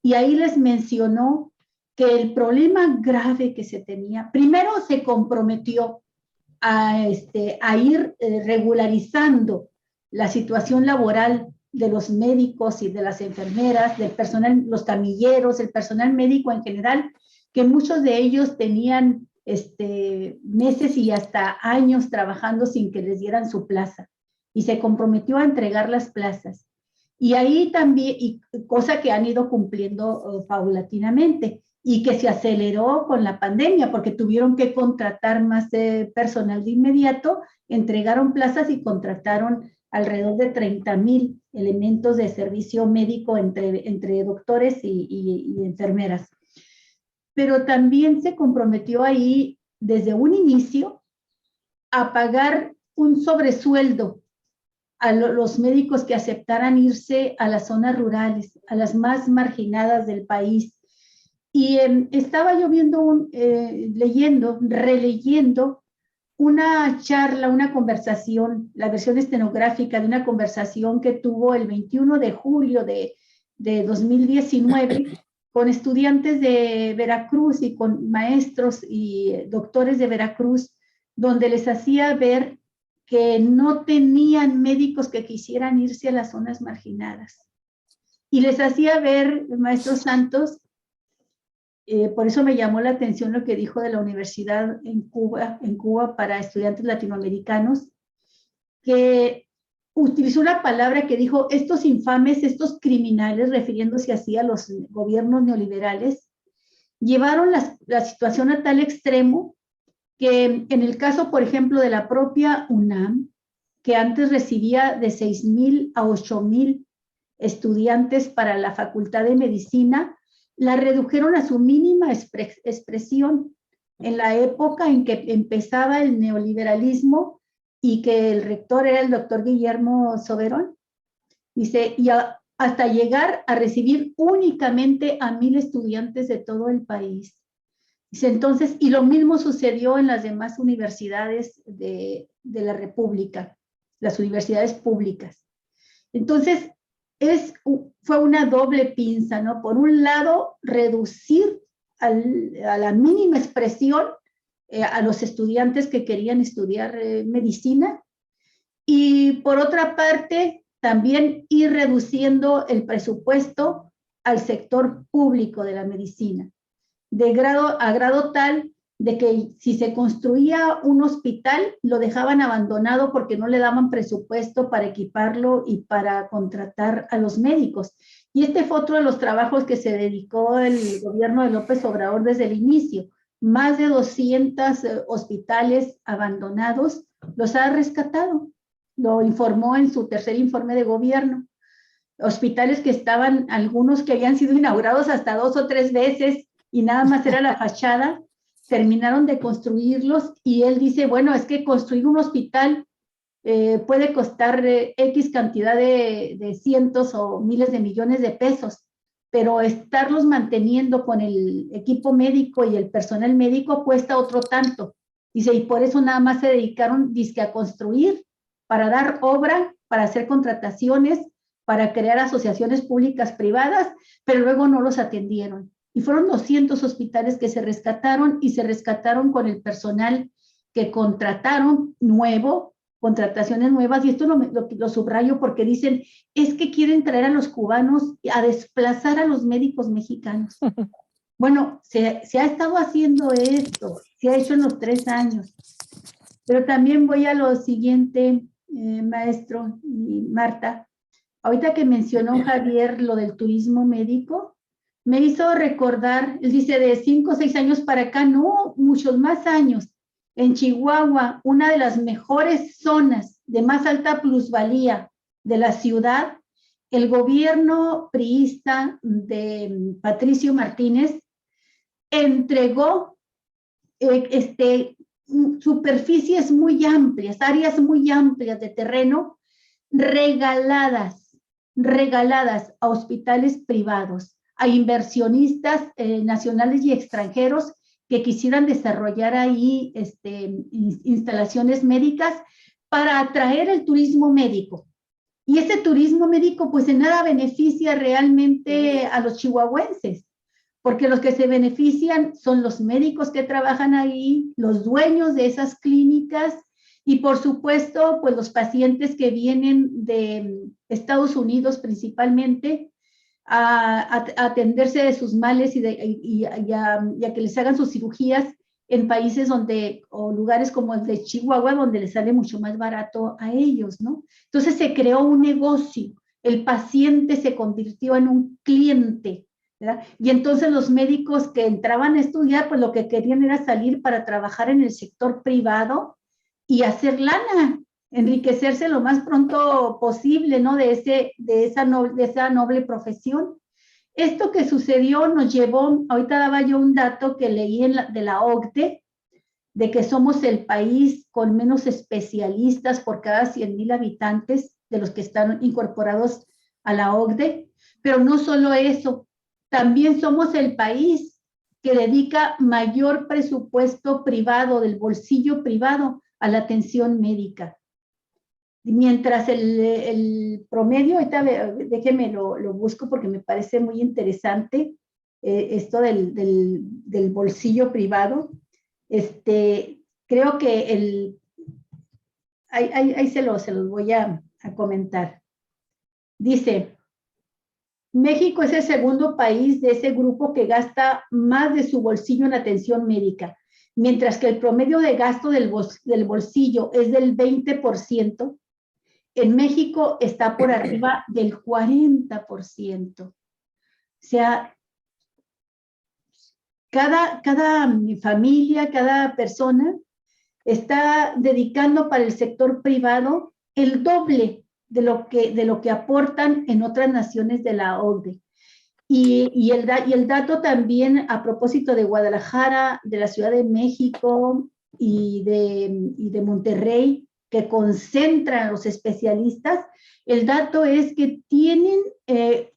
y ahí les mencionó que el problema grave que se tenía, primero se comprometió a ir regularizando la situación laboral de los médicos y de las enfermeras, del personal, los camilleros, el personal médico en general, que muchos de ellos tenían meses y hasta años trabajando sin que les dieran su plaza, y se comprometió a entregar las plazas. Y ahí también, y cosa que han ido cumpliendo paulatinamente, y que se aceleró con la pandemia, porque tuvieron que contratar más personal de inmediato, entregaron plazas y contrataron alrededor de 30,000 elementos de servicio médico entre doctores y enfermeras. Pero también se comprometió ahí, desde un inicio, a pagar un sobresueldo a los médicos que aceptaran irse a las zonas rurales, a las más marginadas del país. Y estaba yo viendo, releyendo una charla, una conversación, la versión estenográfica de una conversación que tuvo el 21 de julio de 2019 con estudiantes de Veracruz y con maestros y doctores de Veracruz, donde les hacía ver que no tenían médicos que quisieran irse a las zonas marginadas. Y les hacía ver, el maestro Santos, por eso me llamó la atención lo que dijo de la universidad en Cuba para estudiantes latinoamericanos, que utilizó una palabra que dijo, estos infames, estos criminales, refiriéndose así a los gobiernos neoliberales, llevaron la situación a tal extremo que en el caso, por ejemplo, de la propia UNAM, que antes recibía de 6,000 a 8,000 estudiantes para la Facultad de Medicina, la redujeron a su mínima expresión en la época en que empezaba el neoliberalismo y que el rector era el doctor Guillermo Soberón. Dice, y hasta llegar a recibir únicamente a 1,000 estudiantes de todo el país. Dice, entonces, y lo mismo sucedió en las demás universidades de la República, las universidades públicas. Entonces, fue una doble pinza, ¿no? Por un lado, reducir a la mínima expresión a los estudiantes que querían estudiar medicina, y por otra parte, también ir reduciendo el presupuesto al sector público de la medicina, a grado tal de que si se construía un hospital, lo dejaban abandonado porque no le daban presupuesto para equiparlo y para contratar a los médicos. Y este fue otro de los trabajos que se dedicó el gobierno de López Obrador desde el inicio. Más de 200 hospitales abandonados los ha rescatado. Lo informó en su tercer informe de gobierno. Hospitales que estaban, algunos que habían sido inaugurados hasta 2 o 3 veces y nada más era la fachada, terminaron de construirlos, y él dice, bueno, es que construir un hospital puede costar X cantidad de cientos o miles de millones de pesos, pero estarlos manteniendo con el equipo médico y el personal médico cuesta otro tanto. Dice, y por eso nada más se dedicaron dizque a construir, para dar obra, para hacer contrataciones, para crear asociaciones públicas privadas, pero luego no los atendieron. Y fueron 200 hospitales que se rescataron, y se rescataron con el personal que contrataron nuevo, contrataciones nuevas, y esto lo subrayo porque dicen, es que quieren traer a los cubanos a desplazar a los médicos mexicanos. Bueno, se ha estado haciendo esto, se ha hecho en los 3 años. Pero también voy a lo siguiente, maestro y Marta. Ahorita que mencionó Javier lo del turismo médico, me hizo recordar, él dice de 5 o 6 años para acá, no, muchos más años, en Chihuahua, una de las mejores zonas de más alta plusvalía de la ciudad, el gobierno priista de Patricio Martínez entregó superficies muy amplias, áreas muy amplias de terreno, regaladas a hospitales privados, a inversionistas nacionales y extranjeros que quisieran desarrollar ahí instalaciones médicas para atraer el turismo médico. Y ese turismo médico pues en nada beneficia realmente a los chihuahuenses, porque los que se benefician son los médicos que trabajan ahí, los dueños de esas clínicas Y por supuesto, pues los pacientes que vienen de Estados Unidos principalmente a atenderse de sus males y a que les hagan sus cirugías en países donde, o lugares como el de Chihuahua, donde les sale mucho más barato a ellos, ¿no? Entonces se creó un negocio, el paciente se convirtió en un cliente, ¿verdad? Y entonces los médicos que entraban a estudiar, pues lo que querían era salir para trabajar en el sector privado y hacer lana, enriquecerse lo más pronto posible, ¿no? De esa noble profesión. Esto que sucedió nos llevó, ahorita daba yo un dato que leí de la OCDE, de que somos el país con menos especialistas por cada 100,000 habitantes de los que están incorporados a la OCDE, pero no solo eso, también somos el país que dedica mayor presupuesto privado, del bolsillo privado, a la atención médica. Mientras el promedio, ahorita déjeme lo busco porque me parece muy interesante esto del bolsillo privado. Creo que ahí se los voy a comentar. Dice, México es el segundo país de ese grupo que gasta más de su bolsillo en atención médica, mientras que el promedio de gasto del bolsillo es del 20%. En México está por arriba del 40%. O sea, cada familia, cada persona está dedicando para el sector privado el doble de lo que aportan en otras naciones de la OCDE. Y el dato también a propósito de Guadalajara, de la Ciudad de México y de Monterrey, que concentran a los especialistas, el dato es que tienen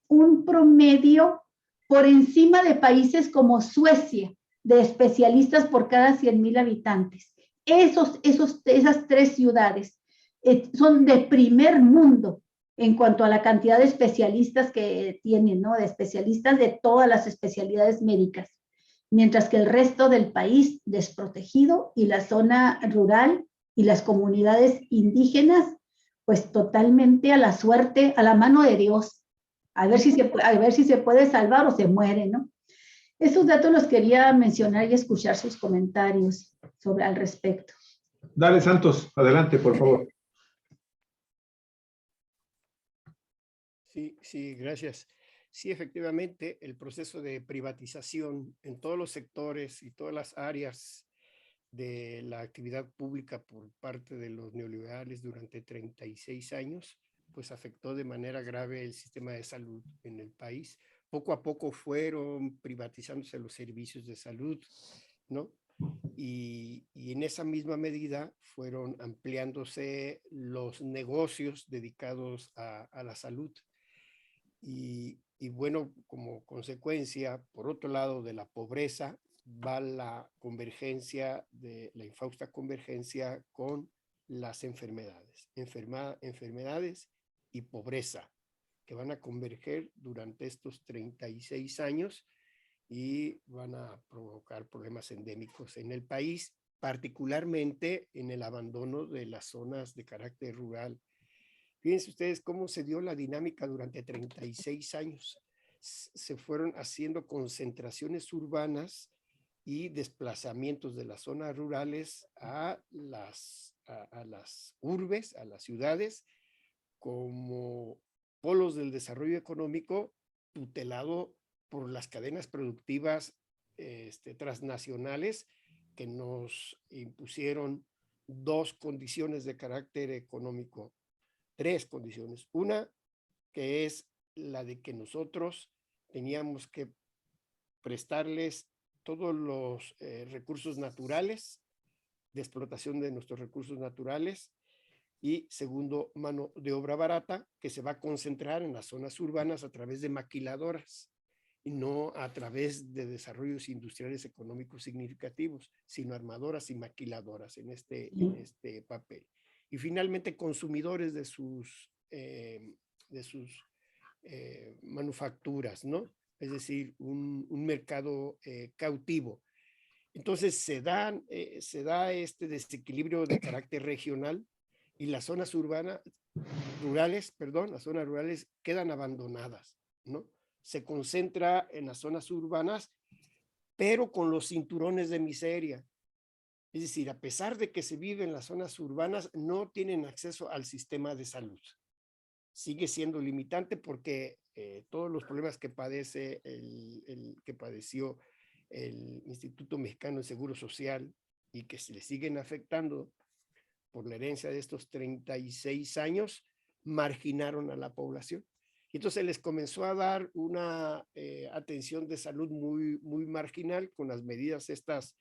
un promedio por encima de países como Suecia, de especialistas por cada 100,000 habitantes. Esas tres ciudades son de primer mundo en cuanto a la cantidad de especialistas que tienen, ¿no? De especialistas de todas las especialidades médicas, mientras que el resto del país desprotegido y la zona rural y las comunidades indígenas, pues totalmente a la suerte, a la mano de Dios, a ver si se puede salvar o se muere, ¿no? Esos datos los quería mencionar y escuchar sus comentarios al respecto. Dale, Santos, adelante, por favor. Sí, gracias. Sí, efectivamente, el proceso de privatización en todos los sectores y todas las áreas de la actividad pública por parte de los neoliberales durante 36 años, pues afectó de manera grave el sistema de salud en el país. Poco a poco fueron privatizándose los servicios de salud, ¿no? Y en esa misma medida fueron ampliándose los negocios dedicados a la salud. Y bueno, como consecuencia, por otro lado, de la pobreza, va la convergencia, la infausta convergencia con las enfermedades y pobreza, que van a converger durante estos 36 años y van a provocar problemas endémicos en el país, particularmente en el abandono de las zonas de carácter rural. Fíjense ustedes cómo se dio la dinámica durante 36 años. Se fueron haciendo concentraciones urbanas y desplazamientos de las zonas rurales a las urbes, a las ciudades, como polos del desarrollo económico tutelado por las cadenas productivas transnacionales que nos impusieron dos condiciones de carácter económico. Tres condiciones. Una, que es la de que nosotros teníamos que prestarles todos los recursos naturales, de explotación de nuestros recursos naturales, y segundo, mano de obra barata, que se va a concentrar en las zonas urbanas a través de maquiladoras, y no a través de desarrollos industriales económicos significativos, sino armadoras y maquiladoras en este papel. Y finalmente consumidores de sus manufacturas, ¿no? Es decir, un mercado cautivo. Entonces se da este desequilibrio de carácter regional y las zonas rurales quedan abandonadas, ¿no? Se concentra en las zonas urbanas, pero con los cinturones de miseria. Es decir, a pesar de que se vive en las zonas urbanas, no tienen acceso al sistema de salud. Sigue siendo limitante porque todos los problemas que padeció el Instituto Mexicano de Seguro Social y que se le siguen afectando por la herencia de estos 36 años, marginaron a la población. Y entonces les comenzó a dar una atención de salud muy, muy marginal con las medidas estas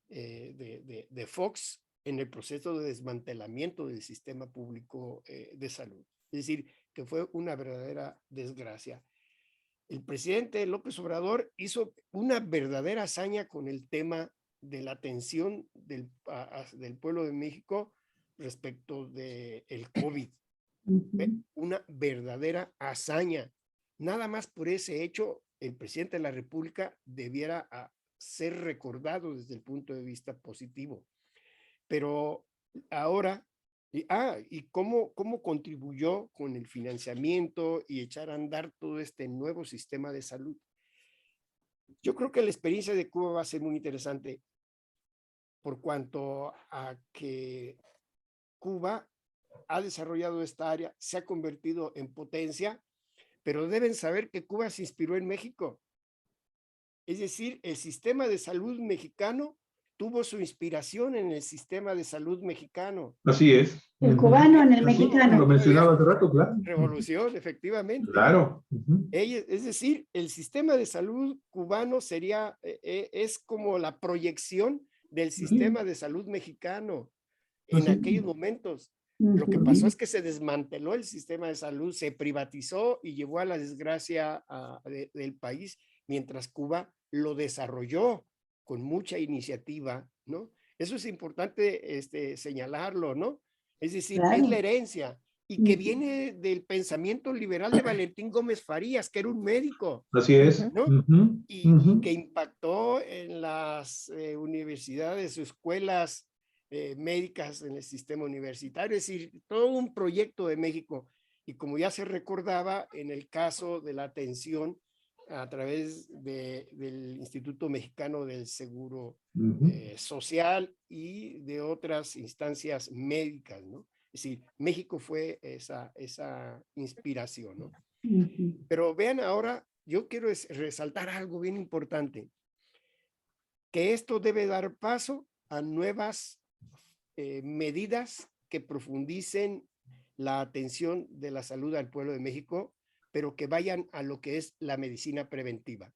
de Fox en el proceso de desmantelamiento del sistema público de salud. Es decir, que fue una verdadera desgracia. El presidente López Obrador hizo una verdadera hazaña con el tema de la atención del pueblo de México respecto del COVID. Una verdadera hazaña. Nada más por ese hecho, el presidente de la República debiera ser recordado desde el punto de vista positivo. Pero ahora, y cómo contribuyó con el financiamiento y echar a andar todo este nuevo sistema de salud. Yo creo que la experiencia de Cuba va a ser muy interesante por cuanto a que Cuba ha desarrollado esta área, se ha convertido en potencia, pero deben saber que Cuba se inspiró en México. Es decir, el sistema de salud mexicano tuvo su inspiración en el sistema de salud mexicano. Así es. El cubano en el Así, mexicano. lo mencionaba hace rato, claro. Revolución, efectivamente. Claro. Es decir, el sistema de salud cubano es como la proyección del sistema de salud mexicano en aquellos momentos. Lo que pasó es que se desmanteló el sistema de salud, se privatizó y llevó a la desgracia del país, mientras Cuba lo desarrolló con mucha iniciativa, ¿no? Eso es importante señalarlo, ¿no? Es decir, Claro. es la herencia y que viene del pensamiento liberal de Valentín Gómez Farías, que era un médico, Así es. ¿no? Y que impactó en las universidades o escuelas médicas en el sistema universitario, es decir, todo un proyecto de México. Y como ya se recordaba, en el caso de la atención a través del Instituto Mexicano del Seguro Social y de otras instancias médicas, ¿no? Es decir, México fue esa inspiración, ¿no? Pero vean ahora, yo quiero resaltar algo bien importante, que esto debe dar paso a nuevas medidas que profundicen la atención de la salud al pueblo de México, pero que vayan a lo que es la medicina preventiva.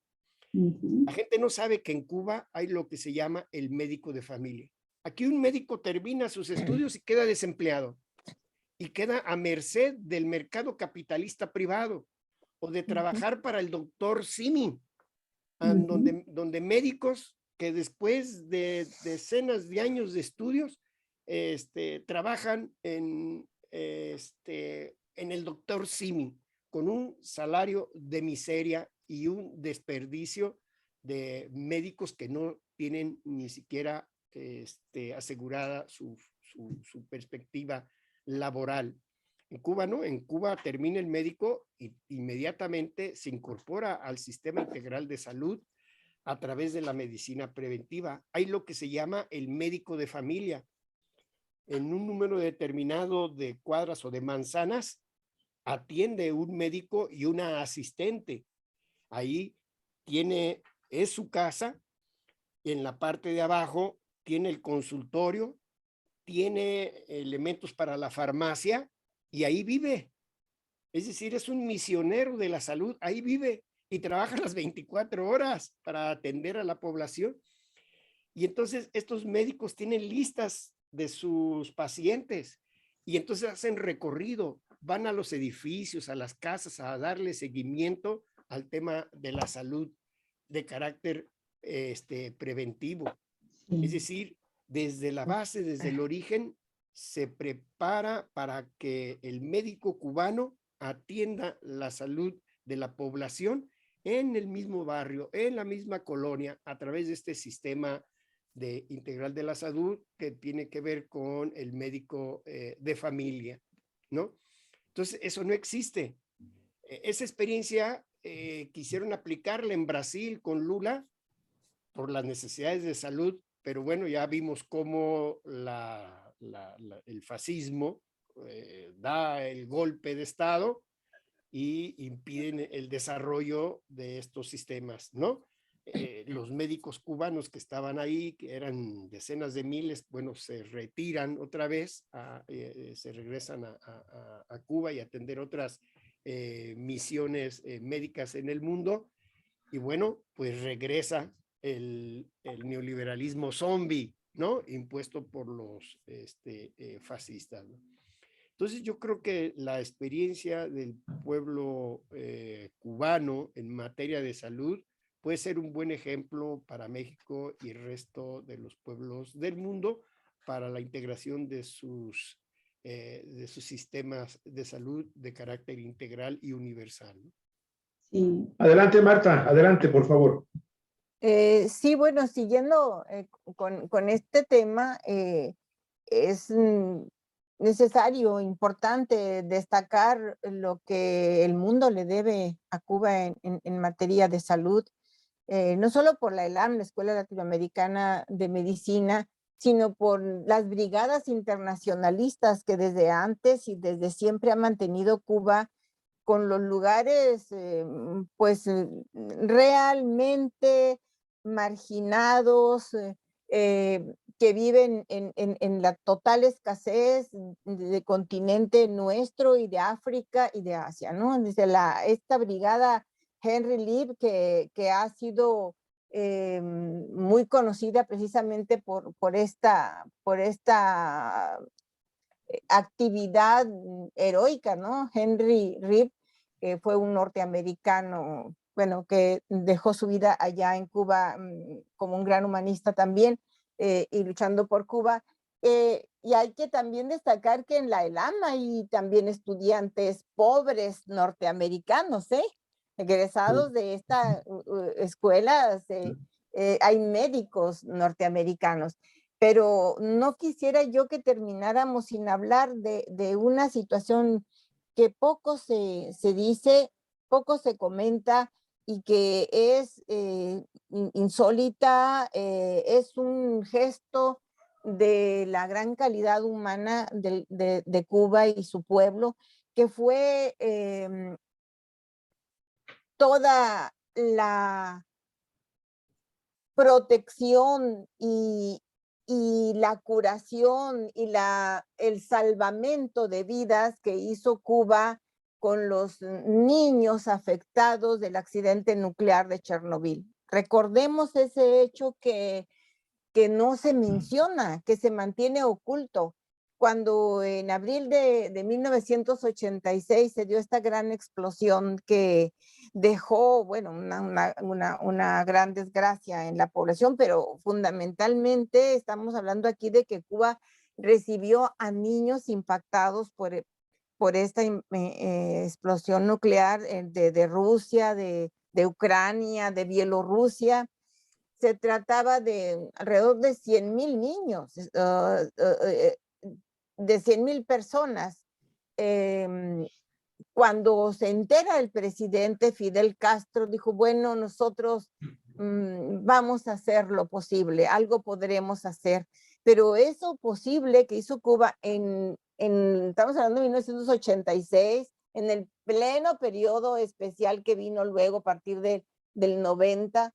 La gente no sabe que en Cuba hay lo que se llama el médico de familia. Aquí un médico termina sus estudios y queda desempleado y queda a merced del mercado capitalista privado o de trabajar para el doctor Simi, donde médicos que después de decenas de años de estudios trabajan en el doctor Simi con un salario de miseria y un desperdicio de médicos que no tienen ni siquiera asegurada su perspectiva laboral. En Cuba no, en Cuba termina el médico y inmediatamente se incorpora al sistema integral de salud a través de la medicina preventiva. Hay lo que se llama el médico de familia. En un número determinado de cuadras o de manzanas, atiende un médico y una asistente. Ahí es su casa, y en la parte de abajo tiene el consultorio, tiene elementos para la farmacia y ahí vive. Es decir, es un misionero de la salud, ahí vive y trabaja las 24 horas para atender a la población. Y entonces estos médicos tienen listas de sus pacientes y entonces hacen recorrido, van a los edificios, a las casas, a darle seguimiento al tema de la salud de carácter preventivo. Es decir, desde la base, desde el origen, se prepara para que el médico cubano atienda la salud de la población en el mismo barrio, en la misma colonia, a través de este sistema integral de la salud, que tiene que ver con el médico de familia, ¿no? Entonces, eso no existe. Esa experiencia quisieron aplicarla en Brasil con Lula por las necesidades de salud, pero bueno, ya vimos cómo el fascismo da el golpe de Estado y impiden el desarrollo de estos sistemas, ¿no? Los médicos cubanos que estaban ahí, que eran decenas de miles, bueno, se retiran otra vez, se regresan a Cuba y a atender otras misiones médicas en el mundo, y bueno, pues regresa el neoliberalismo zombie, ¿no? Impuesto por los fascistas, ¿no? Entonces yo creo que la experiencia del pueblo cubano en materia de salud puede ser un buen ejemplo para México y el resto de los pueblos del mundo para la integración de sus sistemas de salud de carácter integral y universal, ¿no? Sí. Adelante, Marta, adelante, por favor. Sí, bueno, siguiendo con este tema, es necesario, importante destacar lo que el mundo le debe a Cuba en materia de salud, no solo por la ELAM, la Escuela Latinoamericana de Medicina, sino por las brigadas internacionalistas que desde antes y desde siempre ha mantenido Cuba con los lugares pues realmente marginados, que viven en la total escasez del continente nuestro y de África y de Asia, ¿no? Desde esta brigada Henry Lieb, que ha sido muy conocida precisamente por esta actividad heroica, ¿no? Henry Lieb fue un norteamericano, bueno, que dejó su vida allá en Cuba como un gran humanista también, y luchando por Cuba. Y hay que también destacar que en la ELAM hay también estudiantes pobres norteamericanos, egresados de esta escuela, hay médicos norteamericanos. Pero no quisiera yo que termináramos sin hablar de una situación que poco se dice, poco se comenta y que es insólita, es un gesto de la gran calidad humana de Cuba y su pueblo, que fue toda la protección y la curación y el salvamento de vidas que hizo Cuba con los niños afectados del accidente nuclear de Chernobyl. Recordemos ese hecho que no se menciona, que se mantiene oculto. Cuando en abril de 1986 se dio esta gran explosión que dejó, bueno, una gran desgracia en la población, pero fundamentalmente estamos hablando aquí de que Cuba recibió a niños impactados por esta explosión nuclear de Rusia, de Ucrania, de Bielorrusia. Se trataba de alrededor de 100,000 niños, de 100,000 personas. Cuando se entera el presidente Fidel Castro, dijo, bueno, nosotros vamos a hacer lo posible, algo podremos hacer. Pero eso posible que hizo Cuba estamos hablando de 1986, en el pleno periodo especial que vino luego a partir del 90,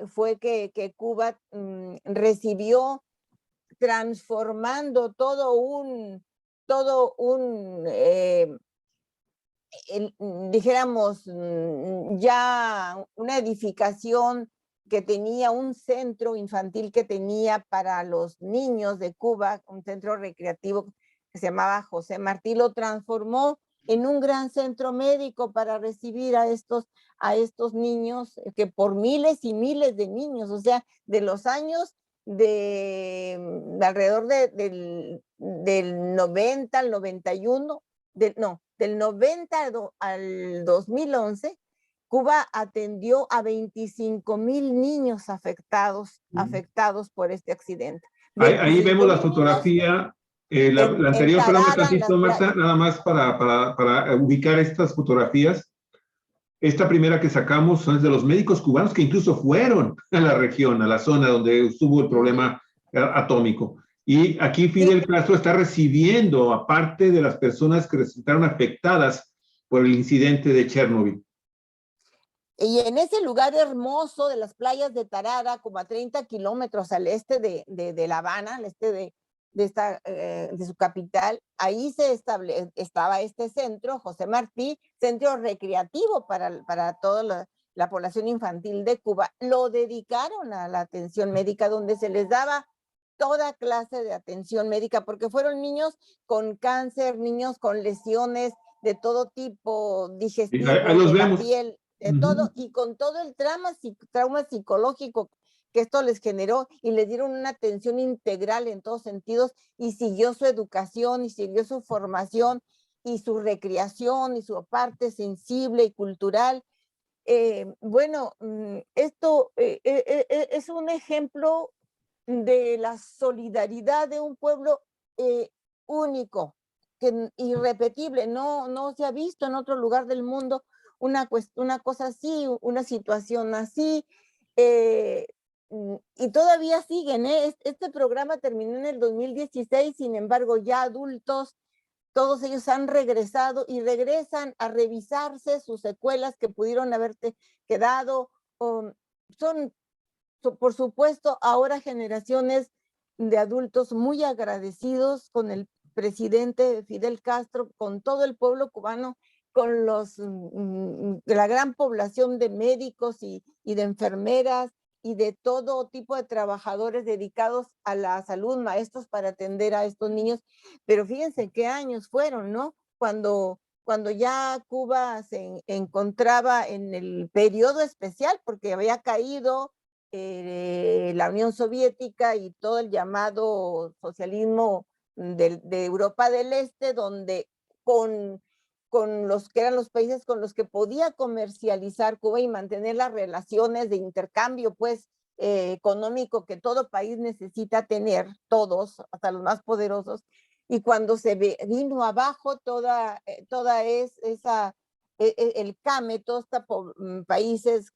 fue que Cuba recibió, transformando todo un dijéramos, ya una edificación que tenía un centro infantil que tenía para los niños de Cuba, un centro recreativo que se llamaba José Martí, lo transformó en un gran centro médico para recibir a estos niños, que por miles y miles de niños, o sea, de los años de alrededor del 90 al 91, del 90 al 2011, Cuba atendió a 25,000 niños afectados por este accidente. Ahí vemos la 25,000 niños fotografía, la en anterior, perdón, Tarara, en las tantito, Marta, playas. nada más para ubicar estas fotografías. Esta primera que sacamos son de los médicos cubanos que incluso fueron a la región, a la zona donde estuvo el problema atómico. Y aquí Fidel Castro está recibiendo, aparte de las personas que resultaron afectadas por el incidente de Chernobyl. Y en ese lugar hermoso de las playas de Tarara, como a 30 kilómetros al este de La Habana, al este de su capital, ahí estaba este centro, José Martí, centro recreativo para toda la población infantil de Cuba. Lo dedicaron a la atención médica, donde se les daba toda clase de atención médica, porque fueron niños con cáncer, niños con lesiones de todo tipo, digestivos, ahí los de la vemos. piel, de todo, y con todo el trauma psicológico que esto les generó, y les dieron una atención integral en todos sentidos, y siguió su educación, y siguió su formación, y su recreación, y su parte sensible y cultural. Bueno, esto es un ejemplo de la solidaridad de un pueblo único, irrepetible, no se ha visto en otro lugar del mundo una cosa así, una situación así, y todavía siguen, ¿eh? Este programa terminó en el 2016, sin embargo ya adultos, todos ellos han regresado y regresan a revisarse sus secuelas que pudieron haberte quedado. Son, por supuesto, ahora generaciones de adultos muy agradecidos con el presidente Fidel Castro, con todo el pueblo cubano, con la gran población de médicos y de enfermeras y de todo tipo de trabajadores dedicados a la salud, maestros para atender a estos niños. Pero fíjense qué años fueron, ¿no? Cuando ya Cuba se encontraba en el periodo especial, porque había caído la Unión Soviética y todo el llamado socialismo de Europa del Este, donde con los que eran los países con los que podía comercializar Cuba y mantener las relaciones de intercambio, pues, económico que todo país necesita tener, todos, hasta los más poderosos. Y cuando se vino abajo toda esa, el CAME, todos estos países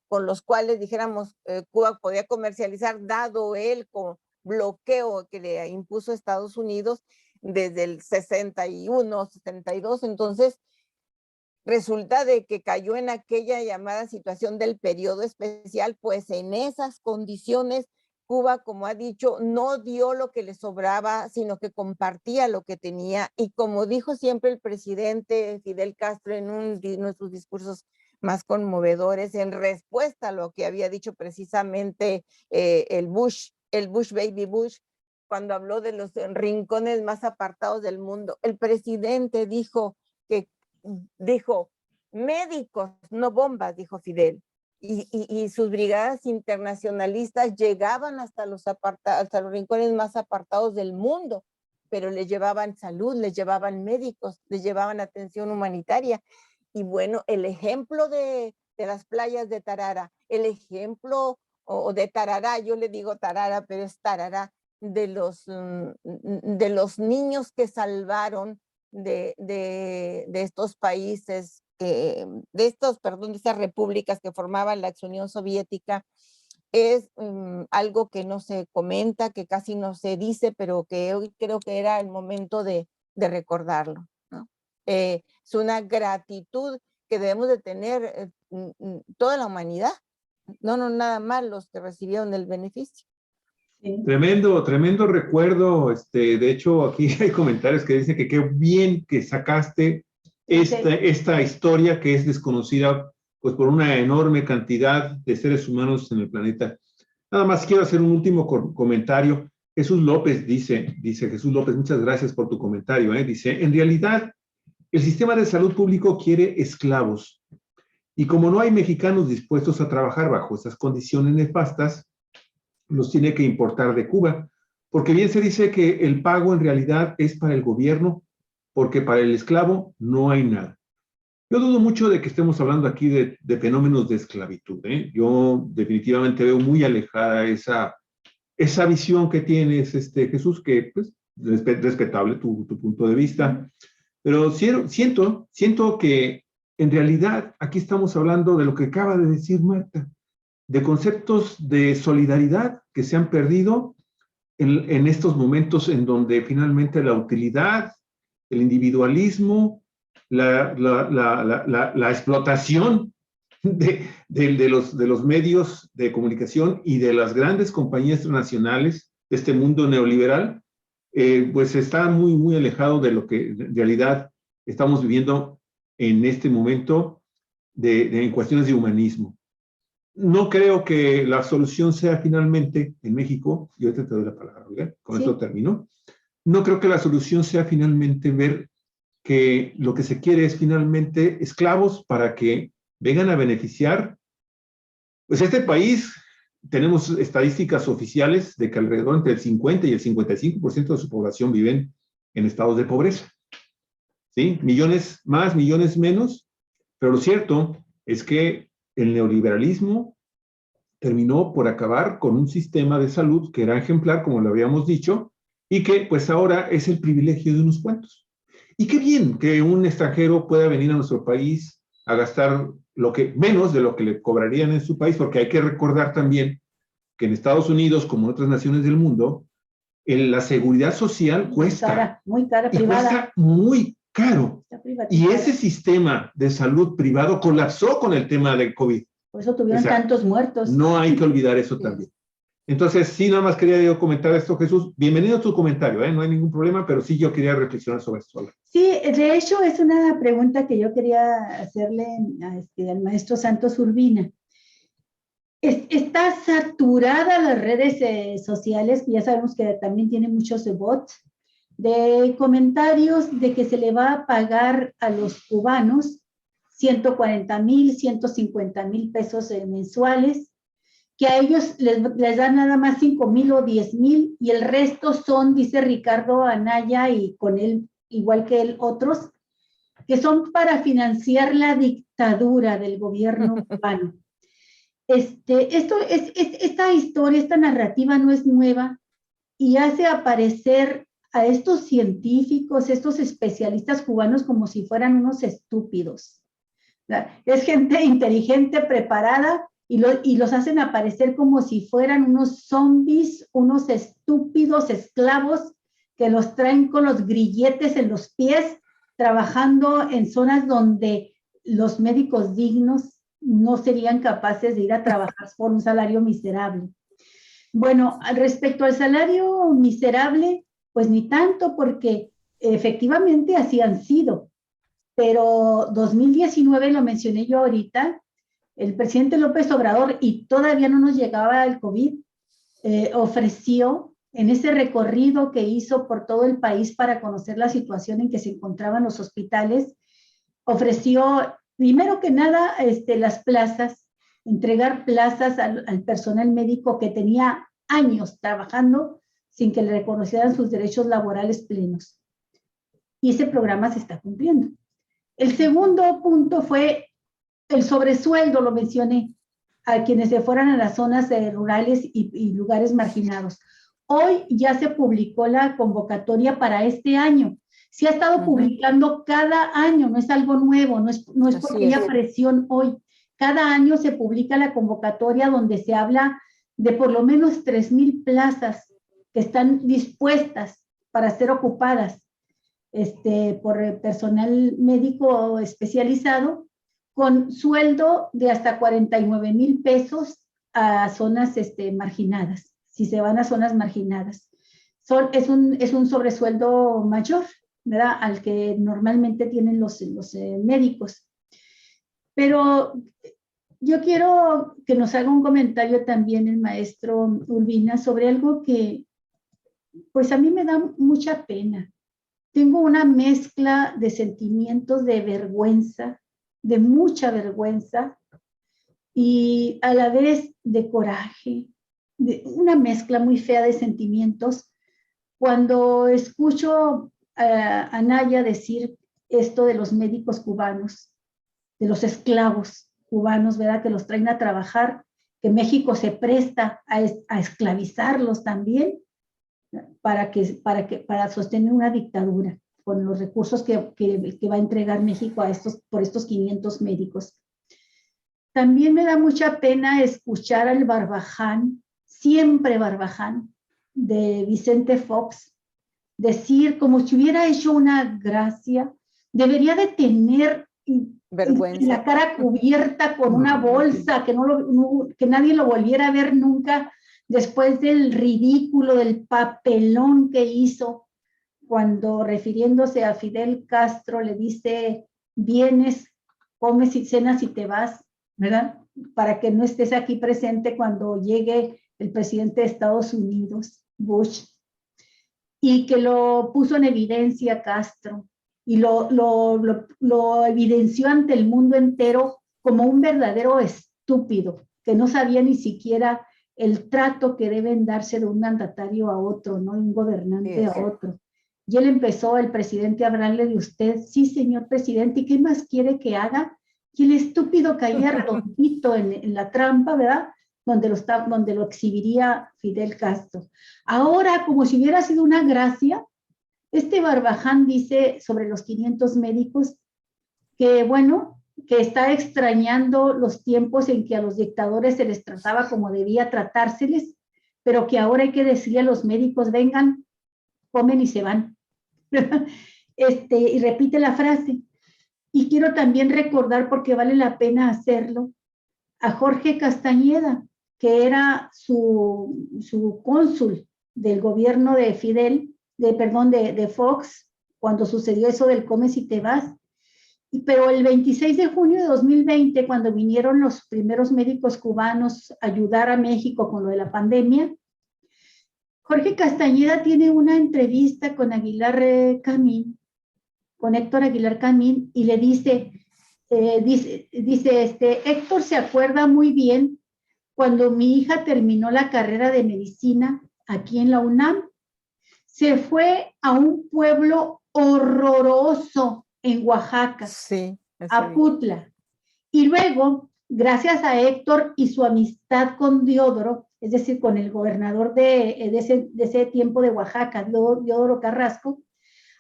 con los cuales, dijéramos, Cuba podía comercializar, dado el bloqueo que le impuso Estados Unidos desde el 61, 72, entonces resulta de que cayó en aquella llamada situación del periodo especial, pues en esas condiciones Cuba, como ha dicho, no dio lo que le sobraba, sino que compartía lo que tenía, y como dijo siempre el presidente Fidel Castro en uno de sus discursos más conmovedores, en respuesta a lo que había dicho precisamente el Baby Bush, cuando habló de los rincones más apartados del mundo, el presidente dijo, médicos, no bombas, dijo Fidel. Y sus brigadas internacionalistas llegaban hasta los rincones más apartados del mundo, pero les llevaban salud, les llevaban médicos, les llevaban atención humanitaria. Y bueno, el ejemplo de las playas de Tarara, el ejemplo de Tarará, yo le digo Tarara, pero es Tarará, de los niños que salvaron de estos países, de estas repúblicas que formaban la ex Unión Soviética, es algo que no se comenta, que casi no se dice, pero que hoy creo que era el momento de recordarlo, ¿no? Es una gratitud que debemos de tener toda la humanidad, no nada más los que recibieron el beneficio. Sí. Tremendo recuerdo. De hecho, aquí hay comentarios que dicen que qué bien que sacaste esta historia que es desconocida pues por una enorme cantidad de seres humanos en el planeta. Nada más quiero hacer un último comentario. Jesús López dice Jesús López, muchas gracias por tu comentario. Dice, en realidad, el sistema de salud público quiere esclavos. Y como no hay mexicanos dispuestos a trabajar bajo esas condiciones nefastas, los tiene que importar de Cuba, porque bien se dice que el pago en realidad es para el gobierno, porque para el esclavo no hay nada. Yo dudo mucho de que estemos hablando aquí de fenómenos de esclavitud, ¿eh? Yo definitivamente veo muy alejada esa visión que tienes, Jesús, que pues, respetable tu punto de vista, pero siento que en realidad aquí estamos hablando de lo que acaba de decir Marta, de conceptos de solidaridad que se han perdido en estos momentos en donde finalmente la utilidad, el individualismo, la explotación de los medios de comunicación y de las grandes compañías transnacionales de este mundo neoliberal, pues está muy, muy alejado de lo que en realidad estamos viviendo en este momento en cuestiones de humanismo. No creo que la solución sea finalmente en México, y ahorita te doy la palabra, ¿verdad? Con esto termino. No creo que la solución sea finalmente ver que lo que se quiere es finalmente esclavos para que vengan a beneficiar. Pues este país, tenemos estadísticas oficiales de que alrededor entre el 50 y el 55% de su población viven en estados de pobreza. ¿Sí? Millones más, millones menos, pero lo cierto es que el neoliberalismo terminó por acabar con un sistema de salud que era ejemplar, como lo habíamos dicho, y que pues ahora es el privilegio de unos cuantos. Y qué bien que un extranjero pueda venir a nuestro país a gastar menos de lo que le cobrarían en su país, porque hay que recordar también que en Estados Unidos, como en otras naciones del mundo, la seguridad social cuesta. Muy cara, y privada. Cuesta muy caro. Y ese sistema de salud privado colapsó con el tema del COVID. Por eso tuvieron tantos muertos. No hay que olvidar eso también. Entonces, sí, nada más quería yo comentar esto, Jesús. Bienvenido a tu comentario, ¿eh? No hay ningún problema, pero sí yo quería reflexionar sobre esto. Sí, de hecho es una pregunta que yo quería hacerle al maestro Santos Urbina. Está saturada las redes sociales, que ya sabemos que también tiene muchos bots, de comentarios de que se le va a pagar a los cubanos 140,000, 150,000 pesos mensuales, que a ellos les dan nada más 5,000 o 10,000 y el resto son, dice Ricardo Anaya y con él, igual que él, otros, que son para financiar la dictadura del gobierno cubano. Esta historia, esta narrativa no es nueva y hace aparecer a estos científicos, estos especialistas cubanos como si fueran unos estúpidos. Es gente inteligente, preparada, y los hacen aparecer como si fueran unos zombies, unos estúpidos esclavos que los traen con los grilletes en los pies, trabajando en zonas donde los médicos dignos no serían capaces de ir a trabajar por un salario miserable. Bueno, respecto al salario miserable, pues ni tanto, porque efectivamente así han sido. Pero 2019, lo mencioné yo ahorita, el presidente López Obrador, y todavía no nos llegaba el COVID, ofreció en ese recorrido que hizo por todo el país para conocer la situación en que se encontraban los hospitales, ofreció, primero que nada, las plazas, entregar plazas al personal médico que tenía años trabajando sin que le reconocieran sus derechos laborales plenos. Y ese programa se está cumpliendo. El segundo punto fue el sobresueldo, lo mencioné, a quienes se fueran a las zonas rurales y lugares marginados. Hoy ya se publicó la convocatoria para este año. Se ha estado publicando cada año, no es algo nuevo, no es porque haya presión hoy. Cada año se publica la convocatoria donde se habla de por lo menos 3,000 plazas que están dispuestas para ser ocupadas por personal médico especializado, con sueldo de hasta 49,000 pesos a zonas marginadas, si se van a zonas marginadas. Es un sobresueldo mayor, ¿verdad?, al que normalmente tienen los médicos. Pero yo quiero que nos haga un comentario también el maestro Urbina sobre algo que, pues a mí me da mucha pena. Tengo una mezcla de sentimientos de vergüenza, de mucha vergüenza, y a la vez de coraje, de una mezcla muy fea de sentimientos, cuando escucho a Anaya decir esto de los médicos cubanos. los esclavos cubanos, ¿verdad? Que los traen a trabajar, que México se presta a esclavizarlos también para sostener una dictadura con los recursos que va a entregar México por estos 500 médicos. También me da mucha pena escuchar al Barbaján, siempre Barbaján, de Vicente Fox, decir como si hubiera hecho una gracia, debería de tener vergüenza, la cara cubierta con una bolsa, que nadie lo volviera a ver nunca, después del ridículo, del papelón que hizo, cuando refiriéndose a Fidel Castro le dice, vienes, comes y cenas y te vas, ¿verdad? Para que no estés aquí presente cuando llegue el presidente de Estados Unidos, Bush, y que lo puso en evidencia Castro, y lo evidenció ante el mundo entero como un verdadero estúpido, que no sabía ni siquiera el trato que deben darse de un mandatario a otro, ¿no? Un gobernante a otro. Y él empezó, el presidente, a hablarle de usted. Sí, señor presidente, ¿y qué más quiere que haga? Y el estúpido caía redondito en la trampa, ¿verdad? Donde lo exhibiría Fidel Castro. Ahora, como si hubiera sido una gracia, este Barbaján dice sobre los 500 médicos que, bueno, que está extrañando los tiempos en que a los dictadores se les trataba como debía tratárseles, pero que ahora hay que decirle a los médicos, vengan, comen y se van. Y repite la frase. Y quiero también recordar, porque vale la pena hacerlo, a Jorge Castañeda, que era su cónsul del gobierno de de Fox, cuando sucedió eso del comes y te vas. Pero el 26 de junio de 2020, cuando vinieron los primeros médicos cubanos a ayudar a México con lo de la pandemia, Jorge Castañeda tiene una entrevista con Héctor Aguilar Camín, y le dice, Héctor se acuerda muy bien cuando mi hija terminó la carrera de medicina aquí en la UNAM. Se fue a un pueblo horroroso en Oaxaca, sí, a Putla. Y luego, gracias a Héctor y su amistad con Diodoro, es decir, con el gobernador de ese tiempo de Oaxaca, Diodoro Carrasco,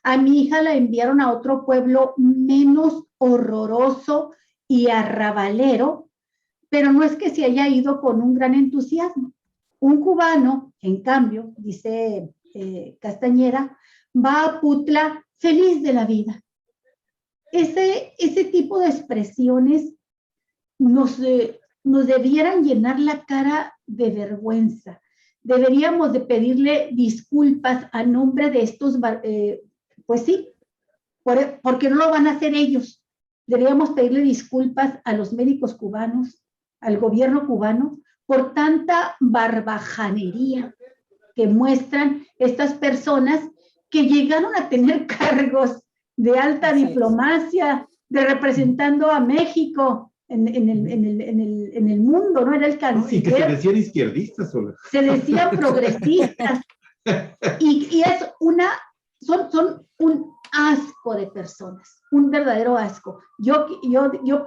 a mi hija la enviaron a otro pueblo menos horroroso y arrabalero, pero no es que se haya ido con un gran entusiasmo. Un cubano, en cambio, dice Castañeda, va a Putla feliz de la vida. Ese tipo de expresiones nos debieran llenar la cara de vergüenza. Deberíamos de pedirle disculpas a nombre de estos, pues sí, porque no lo van a hacer ellos. Deberíamos pedirle disculpas a los médicos cubanos, al gobierno cubano, por tanta barbajanería que muestran estas personas que llegaron a tener cargos de alta diplomacia, de representando a México en el mundo, ¿no? Era el canciller. Y que se decían izquierdistas, Olga. Se decían progresistas. y son un asco de personas, un verdadero asco. Yo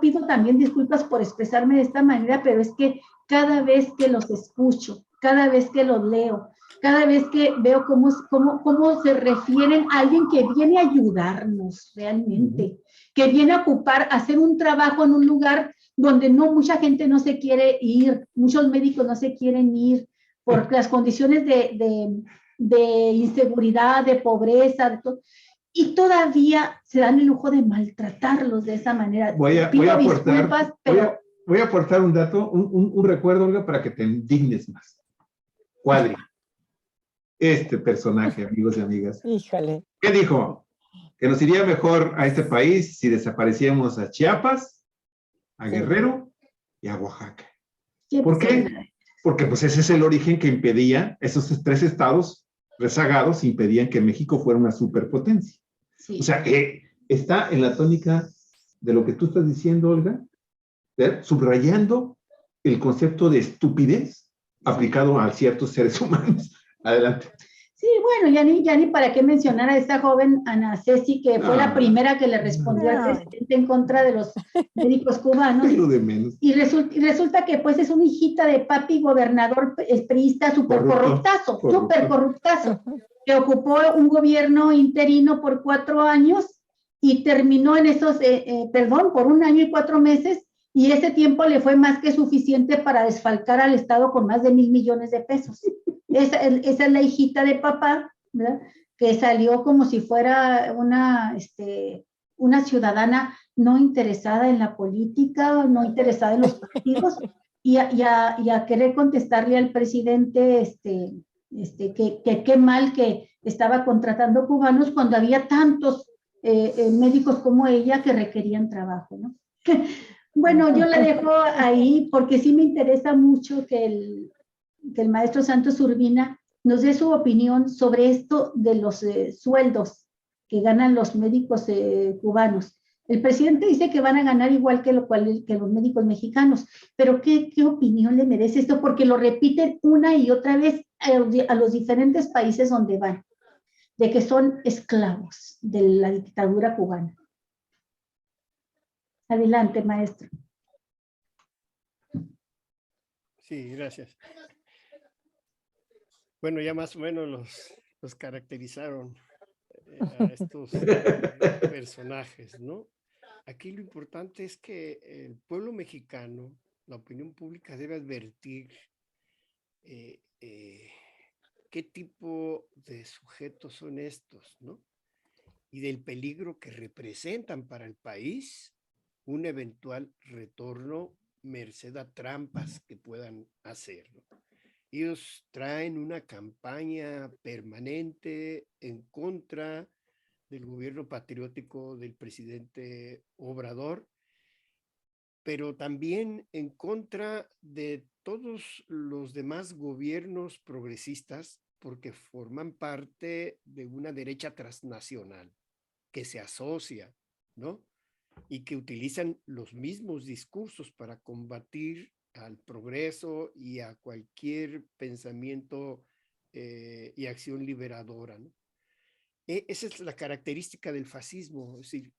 pido también disculpas por expresarme de esta manera, pero es que cada vez que los escucho, cada vez que los leo, cada vez que veo cómo se refieren a alguien que viene a ayudarnos realmente, que viene a hacer un trabajo en un lugar donde mucha gente no se quiere ir, muchos médicos no se quieren ir por las condiciones de inseguridad, de pobreza, de todo, y todavía se dan el lujo de maltratarlos de esa manera. Voy a aportar un dato, un recuerdo, Olga, para que te indignes más. Cuadri. Este personaje, amigos y amigas. Híjole. ¿Qué dijo? Que nos iría mejor a este país si desaparecíamos a Chiapas, a Guerrero y a Oaxaca. ¿Por qué? Porque pues ese es el origen que impedía, esos tres estados rezagados impedían que México fuera una superpotencia. Sí. O sea, está en la tónica de lo que tú estás diciendo, Olga, subrayando el concepto de estupidez aplicado a ciertos seres humanos. Adelante. Sí, bueno, ya ni para qué mencionar a esta joven Ana Ceci, que fue la primera que le respondió al presidente en contra de los médicos cubanos. Es lo de menos. Y resulta que pues es una hijita de papi gobernador priista súper corruptazo, que ocupó un gobierno interino por 4 años y terminó en esos, por 1 año y 4 meses, y ese tiempo le fue más que suficiente para desfalcar al Estado con más de 1,000 millones de pesos. Esa es la hijita de papá, ¿verdad? Que salió como si fuera una ciudadana no interesada en la política, no interesada en los partidos, y a querer contestarle al presidente que qué mal que estaba contratando cubanos cuando había tantos médicos como ella que requerían trabajo, ¿no? Bueno, yo la dejo ahí porque sí me interesa mucho que el maestro Santos Urbina nos dé su opinión sobre esto de los sueldos que ganan los médicos cubanos. El presidente dice que van a ganar igual que los médicos mexicanos, pero ¿qué opinión le merece esto? Porque lo repiten una y otra vez a los diferentes países donde van, de que son esclavos de la dictadura cubana. Adelante, maestro. Sí, gracias. Bueno, ya más o menos los caracterizaron a estos personajes, ¿no? Aquí lo importante es que el pueblo mexicano, la opinión pública debe advertir qué tipo de sujetos son estos, ¿no? Y del peligro que representan para el país un eventual retorno merced a trampas que puedan hacer, ¿no? Ellos traen una campaña permanente en contra del gobierno patriótico del presidente Obrador, pero también en contra de todos los demás gobiernos progresistas, porque forman parte de una derecha transnacional que se asocia, ¿no? Y que utilizan los mismos discursos para combatir al progreso y a cualquier pensamiento y acción liberadora, ¿no? Esa es la característica del fascismo. Es decir,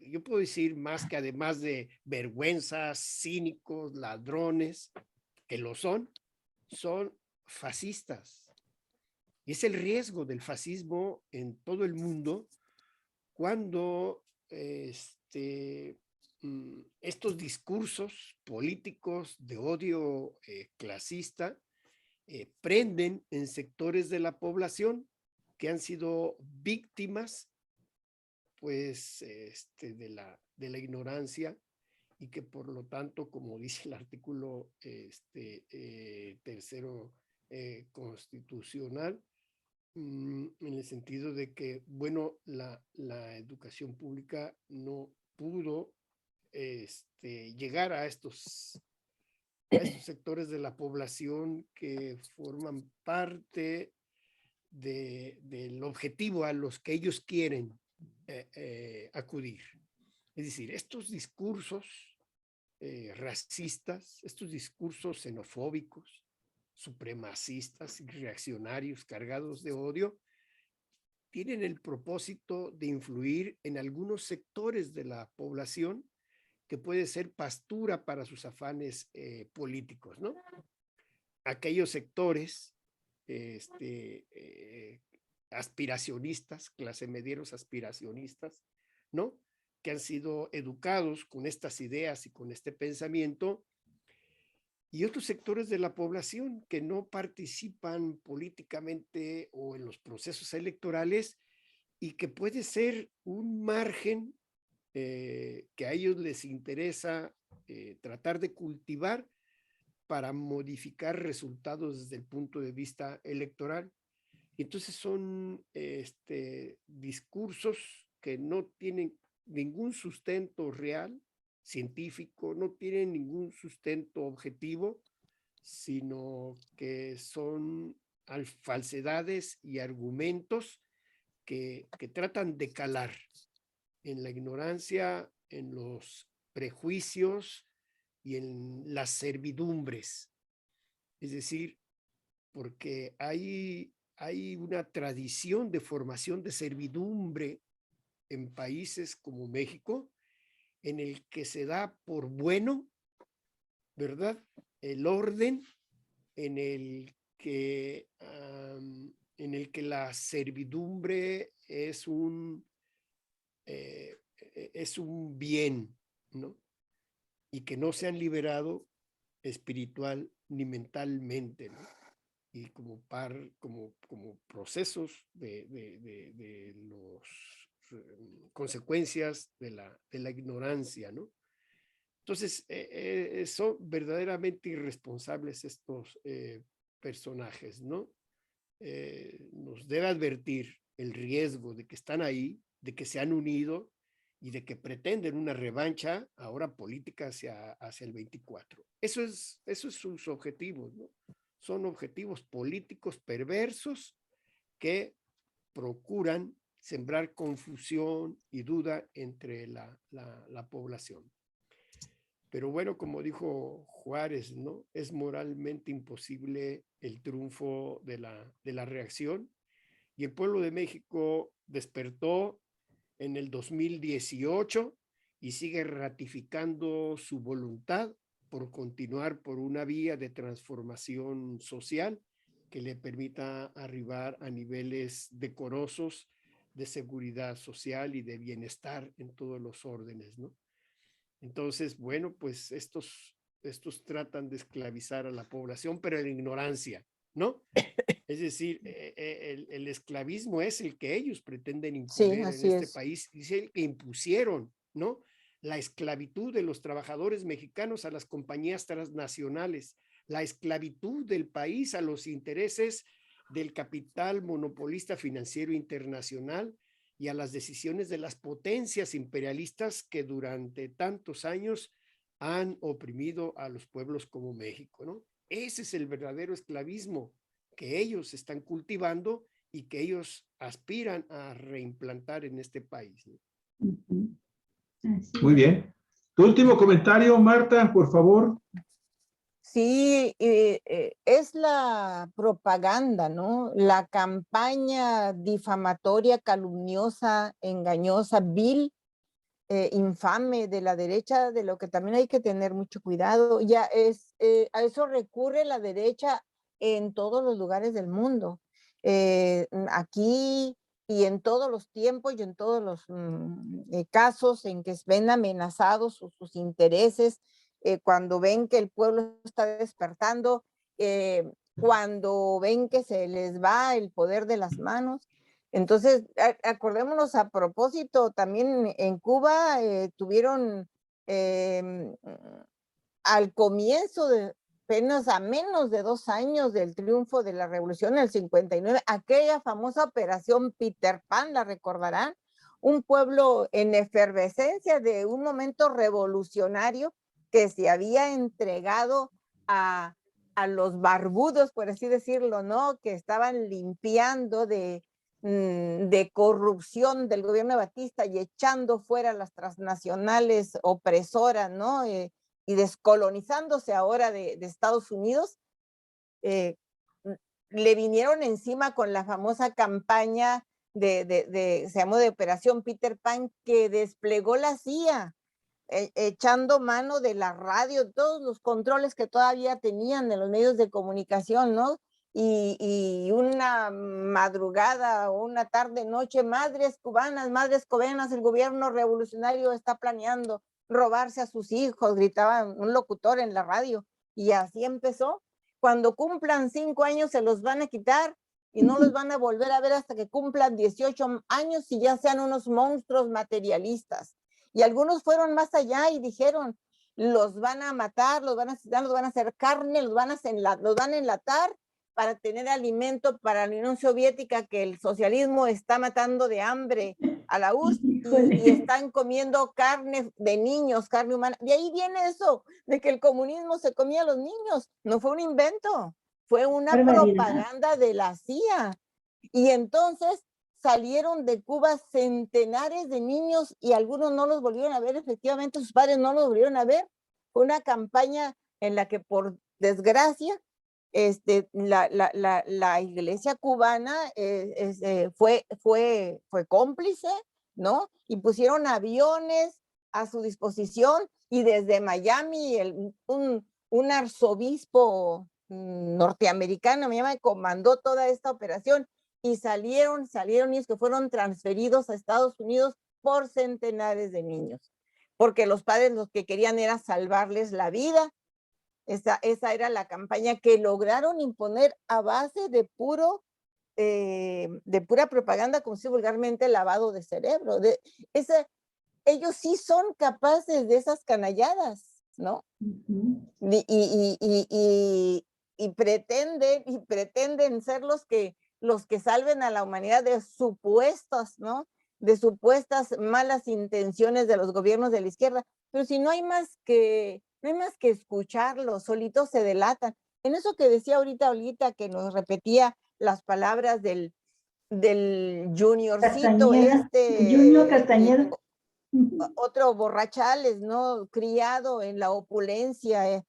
yo puedo decir más que además de vergüenzas, cínicos, ladrones, que lo son fascistas. Y es el riesgo del fascismo en todo el mundo cuando estos discursos políticos de odio clasista prenden en sectores de la población que han sido víctimas pues de la ignorancia y que por lo tanto, como dice el artículo tercero constitucional, en el sentido de que, bueno, la educación pública no pudo llegar a estos sectores de la población que forman parte del objetivo a los que ellos quieren acudir. Es decir, estos discursos racistas, estos discursos xenofóbicos, supremacistas y reaccionarios cargados de odio, tienen el propósito de influir en algunos sectores de la población que puede ser pastura para sus afanes políticos, ¿no? Aquellos sectores aspiracionistas, clase medieros aspiracionistas, ¿no? Que han sido educados con estas ideas y con este pensamiento, y otros sectores de la población que no participan políticamente o en los procesos electorales y que puede ser un margen que a ellos les interesa tratar de cultivar para modificar resultados desde el punto de vista electoral. Entonces son discursos que no tienen ningún sustento real, científico, no tienen ningún sustento objetivo, sino que son falsedades y argumentos que tratan de calar en la ignorancia, en los prejuicios y en las servidumbres. Es decir, porque hay hay una tradición de formación de servidumbre en países como México, en el que se da por bueno, ¿verdad?, el orden, en el que la servidumbre es es un bien, ¿no? Y que no se han liberado espiritual ni mentalmente, ¿no? Y como procesos de las consecuencias de la ignorancia, ¿no? Entonces, son verdaderamente irresponsables estos personajes, ¿no? Nos debe advertir el riesgo de que están ahí, de que se han unido y de que pretenden una revancha ahora política hacia el 24. Esos sus objetivos, ¿no? Son objetivos políticos perversos que procuran sembrar confusión y duda entre la población. Pero bueno, como dijo Juárez, ¿no? Es moralmente imposible el triunfo de la reacción, y el pueblo de México despertó en el 2018 y sigue ratificando su voluntad por continuar por una vía de transformación social que le permita arribar a niveles decorosos de seguridad social y de bienestar en todos los órdenes, ¿no? Entonces, bueno, pues estos tratan de esclavizar a la población, pero en ignorancia, ¿no? Es decir, el esclavismo es el que ellos pretenden Sí, imponer en así este es. país, es el que impusieron, ¿no? La esclavitud de los trabajadores mexicanos a las compañías transnacionales, la esclavitud del país a los intereses del capital monopolista financiero internacional y a las decisiones de las potencias imperialistas que durante tantos años han oprimido a los pueblos como México, ¿no? Ese es el verdadero esclavismo que ellos están cultivando y que ellos aspiran a reimplantar en este país, ¿no? Ujú. Así Muy es. bien. Tu último comentario, Marta, por favor. Sí, es la propaganda, ¿no? La campaña difamatoria, calumniosa, engañosa, vil, infame de la derecha, de lo que también hay que tener mucho cuidado. Ya a eso recurre la derecha en todos los lugares del mundo. Aquí y en todos los tiempos y en todos los casos en que ven amenazados sus intereses, cuando ven que el pueblo está despertando, cuando ven que se les va el poder de las manos. Entonces, acordémonos a propósito, también en Cuba tuvieron al comienzo apenas a menos de 2 años del triunfo de la revolución, en el 59, aquella famosa operación Peter Pan, la recordarán, un pueblo en efervescencia de un momento revolucionario que se había entregado a los barbudos, por así decirlo, ¿no? Que estaban limpiando de corrupción del gobierno de Batista y echando fuera las transnacionales opresoras, ¿no? Y descolonizándose ahora de Estados Unidos, le vinieron encima con la famosa campaña se llamó de Operación Peter Pan, que desplegó la CIA, echando mano de la radio, todos los controles que todavía tenían en los medios de comunicación, ¿no? Y una madrugada o una tarde, noche, madres cubanas, el gobierno revolucionario está planeando robarse a sus hijos, gritaba un locutor en la radio, y así empezó. Cuando cumplan 5 años se los van a quitar y no los van a volver a ver hasta que cumplan 18 años y ya sean unos monstruos materialistas. Y algunos fueron más allá y dijeron, los van a matar, los van a asesinar, los van a hacer carne, los van a enlatar para tener alimento para la Unión Soviética, que el socialismo está matando de hambre a la URSS, y están comiendo carne de niños, carne humana. De ahí viene eso, de que el comunismo se comía a los niños. No fue un invento, fue una propaganda de la CIA. Y entonces salieron de Cuba centenares de niños y algunos no los volvieron a ver, efectivamente sus padres no los volvieron a ver. Fue una campaña en la que, por desgracia, la iglesia cubana fue cómplice, ¿no? Y pusieron aviones a su disposición, y desde Miami un arzobispo norteamericano, comandó toda esta operación, y salieron niños que fueron transferidos a Estados Unidos por centenares de niños, porque los padres lo que querían era salvarles la vida. Esa era la campaña que lograron imponer a base de pura propaganda, como si vulgarmente lavado de cerebro. Ellos sí son capaces de esas canalladas, ¿no? Y pretenden ser los que salven a la humanidad de supuestas, ¿no? De supuestas malas intenciones de los gobiernos de la izquierda. Pero si no hay más que escucharlos, solitos se delatan. En eso que decía ahorita Olita, que nos repetía las palabras del juniorcito Junior Castañeda. Otro borrachales, ¿no? Criado en la opulencia,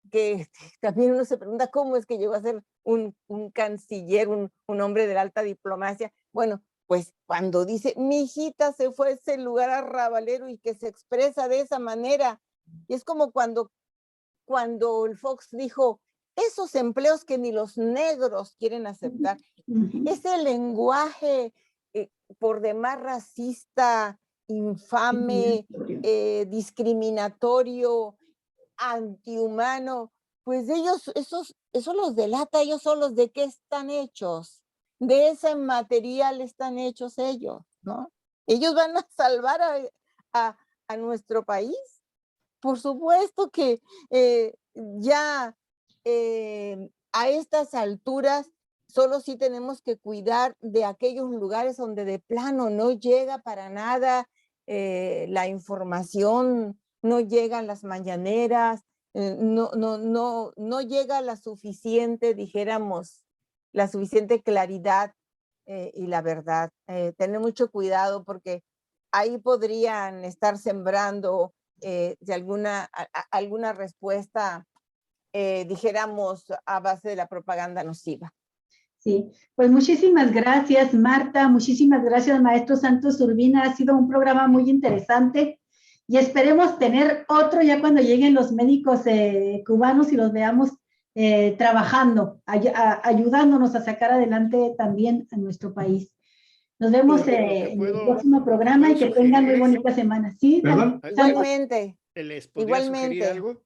que también uno se pregunta cómo es que llegó a ser un canciller, un hombre de la alta diplomacia. Bueno, pues cuando dice, mi hijita se fue a ese lugar arrabalero, y que se expresa de esa manera, y es como cuando el Fox dijo, esos empleos que ni los negros quieren aceptar. Ese lenguaje por demás racista, infame, discriminatorio, antihumano, pues eso los delata. Ellos son los de qué están hechos. De ese material están hechos ellos, ¿no? Ellos van a salvar a nuestro país. Por supuesto que ya a estas alturas solo sí tenemos que cuidar de aquellos lugares donde de plano no llega para nada la información, no llegan las mañaneras, no llega la suficiente, dijéramos, la suficiente claridad y la verdad. Tener mucho cuidado, porque ahí podrían estar sembrando de alguna respuesta, dijéramos, a base de la propaganda nociva. Sí, pues muchísimas gracias, Marta, muchísimas gracias, maestro Santos Urbina. Ha sido un programa muy interesante, y esperemos tener otro ya cuando lleguen los médicos cubanos y los veamos trabajando, ayudándonos a sacar adelante también a nuestro país. Nos vemos en el próximo programa, y que tengan muy bonita semana. ¿Sí? Igualmente. ¿Les podría sugerir algo?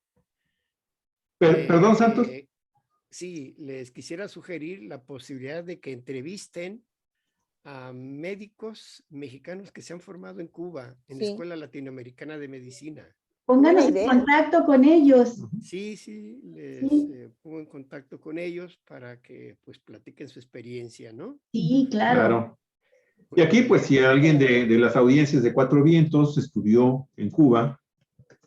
Perdón, Santos. Sí, les quisiera sugerir la posibilidad de que entrevisten a médicos mexicanos que se han formado en Cuba, en la Escuela Latinoamericana de Medicina. Pónganos en contacto con ellos. Sí, les pongo en contacto con ellos para que pues platiquen su experiencia, ¿no? Sí, claro. Y aquí, pues, si alguien de las audiencias de Cuatro Vientos estudió en Cuba,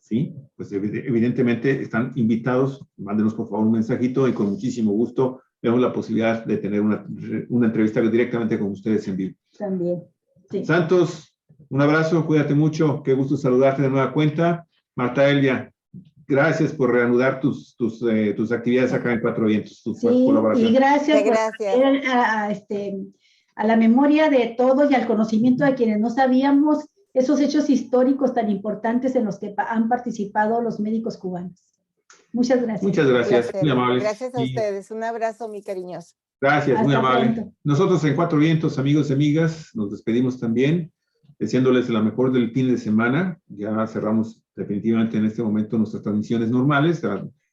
sí, pues evidentemente están invitados. Mándenos por favor un mensajito, y con muchísimo gusto vemos la posibilidad de tener una entrevista directamente con ustedes en vivo. También, sí. Santos, un abrazo, cuídate mucho, qué gusto saludarte de nueva cuenta. Marta Elvia, gracias por reanudar tus actividades acá en Cuatro Vientos, tus colaboraciones. Y gracias a la memoria de todos y al conocimiento de quienes no sabíamos esos hechos históricos tan importantes en los que han participado los médicos cubanos. Muchas gracias. Muchas gracias, muy amable. Gracias a ustedes, un abrazo, mi cariñoso. Gracias, muy amable. Pronto. Nosotros en Cuatro Vientos, amigos y amigas, nos despedimos también, deseándoles la mejor del fin de semana. Ya cerramos definitivamente en este momento nuestras transmisiones normales.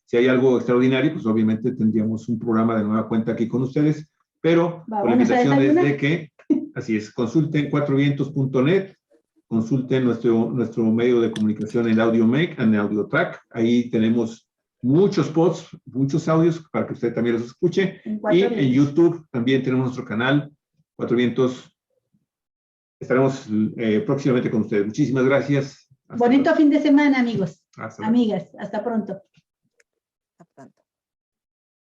Si hay algo extraordinario, pues obviamente tendríamos un programa de nueva cuenta aquí con ustedes, pero con la invitación es de que, así es, consulten cuatrovientos.net, consulten nuestro medio de comunicación en AudioMake, en AudioTrack. Ahí tenemos muchos posts, muchos audios para que usted también los escuche. Y en YouTube también tenemos nuestro canal, Cuatro Vientos. Estaremos próximamente con ustedes. Muchísimas gracias. Bonito fin de semana, amigos. Hasta amigas. Hasta pronto.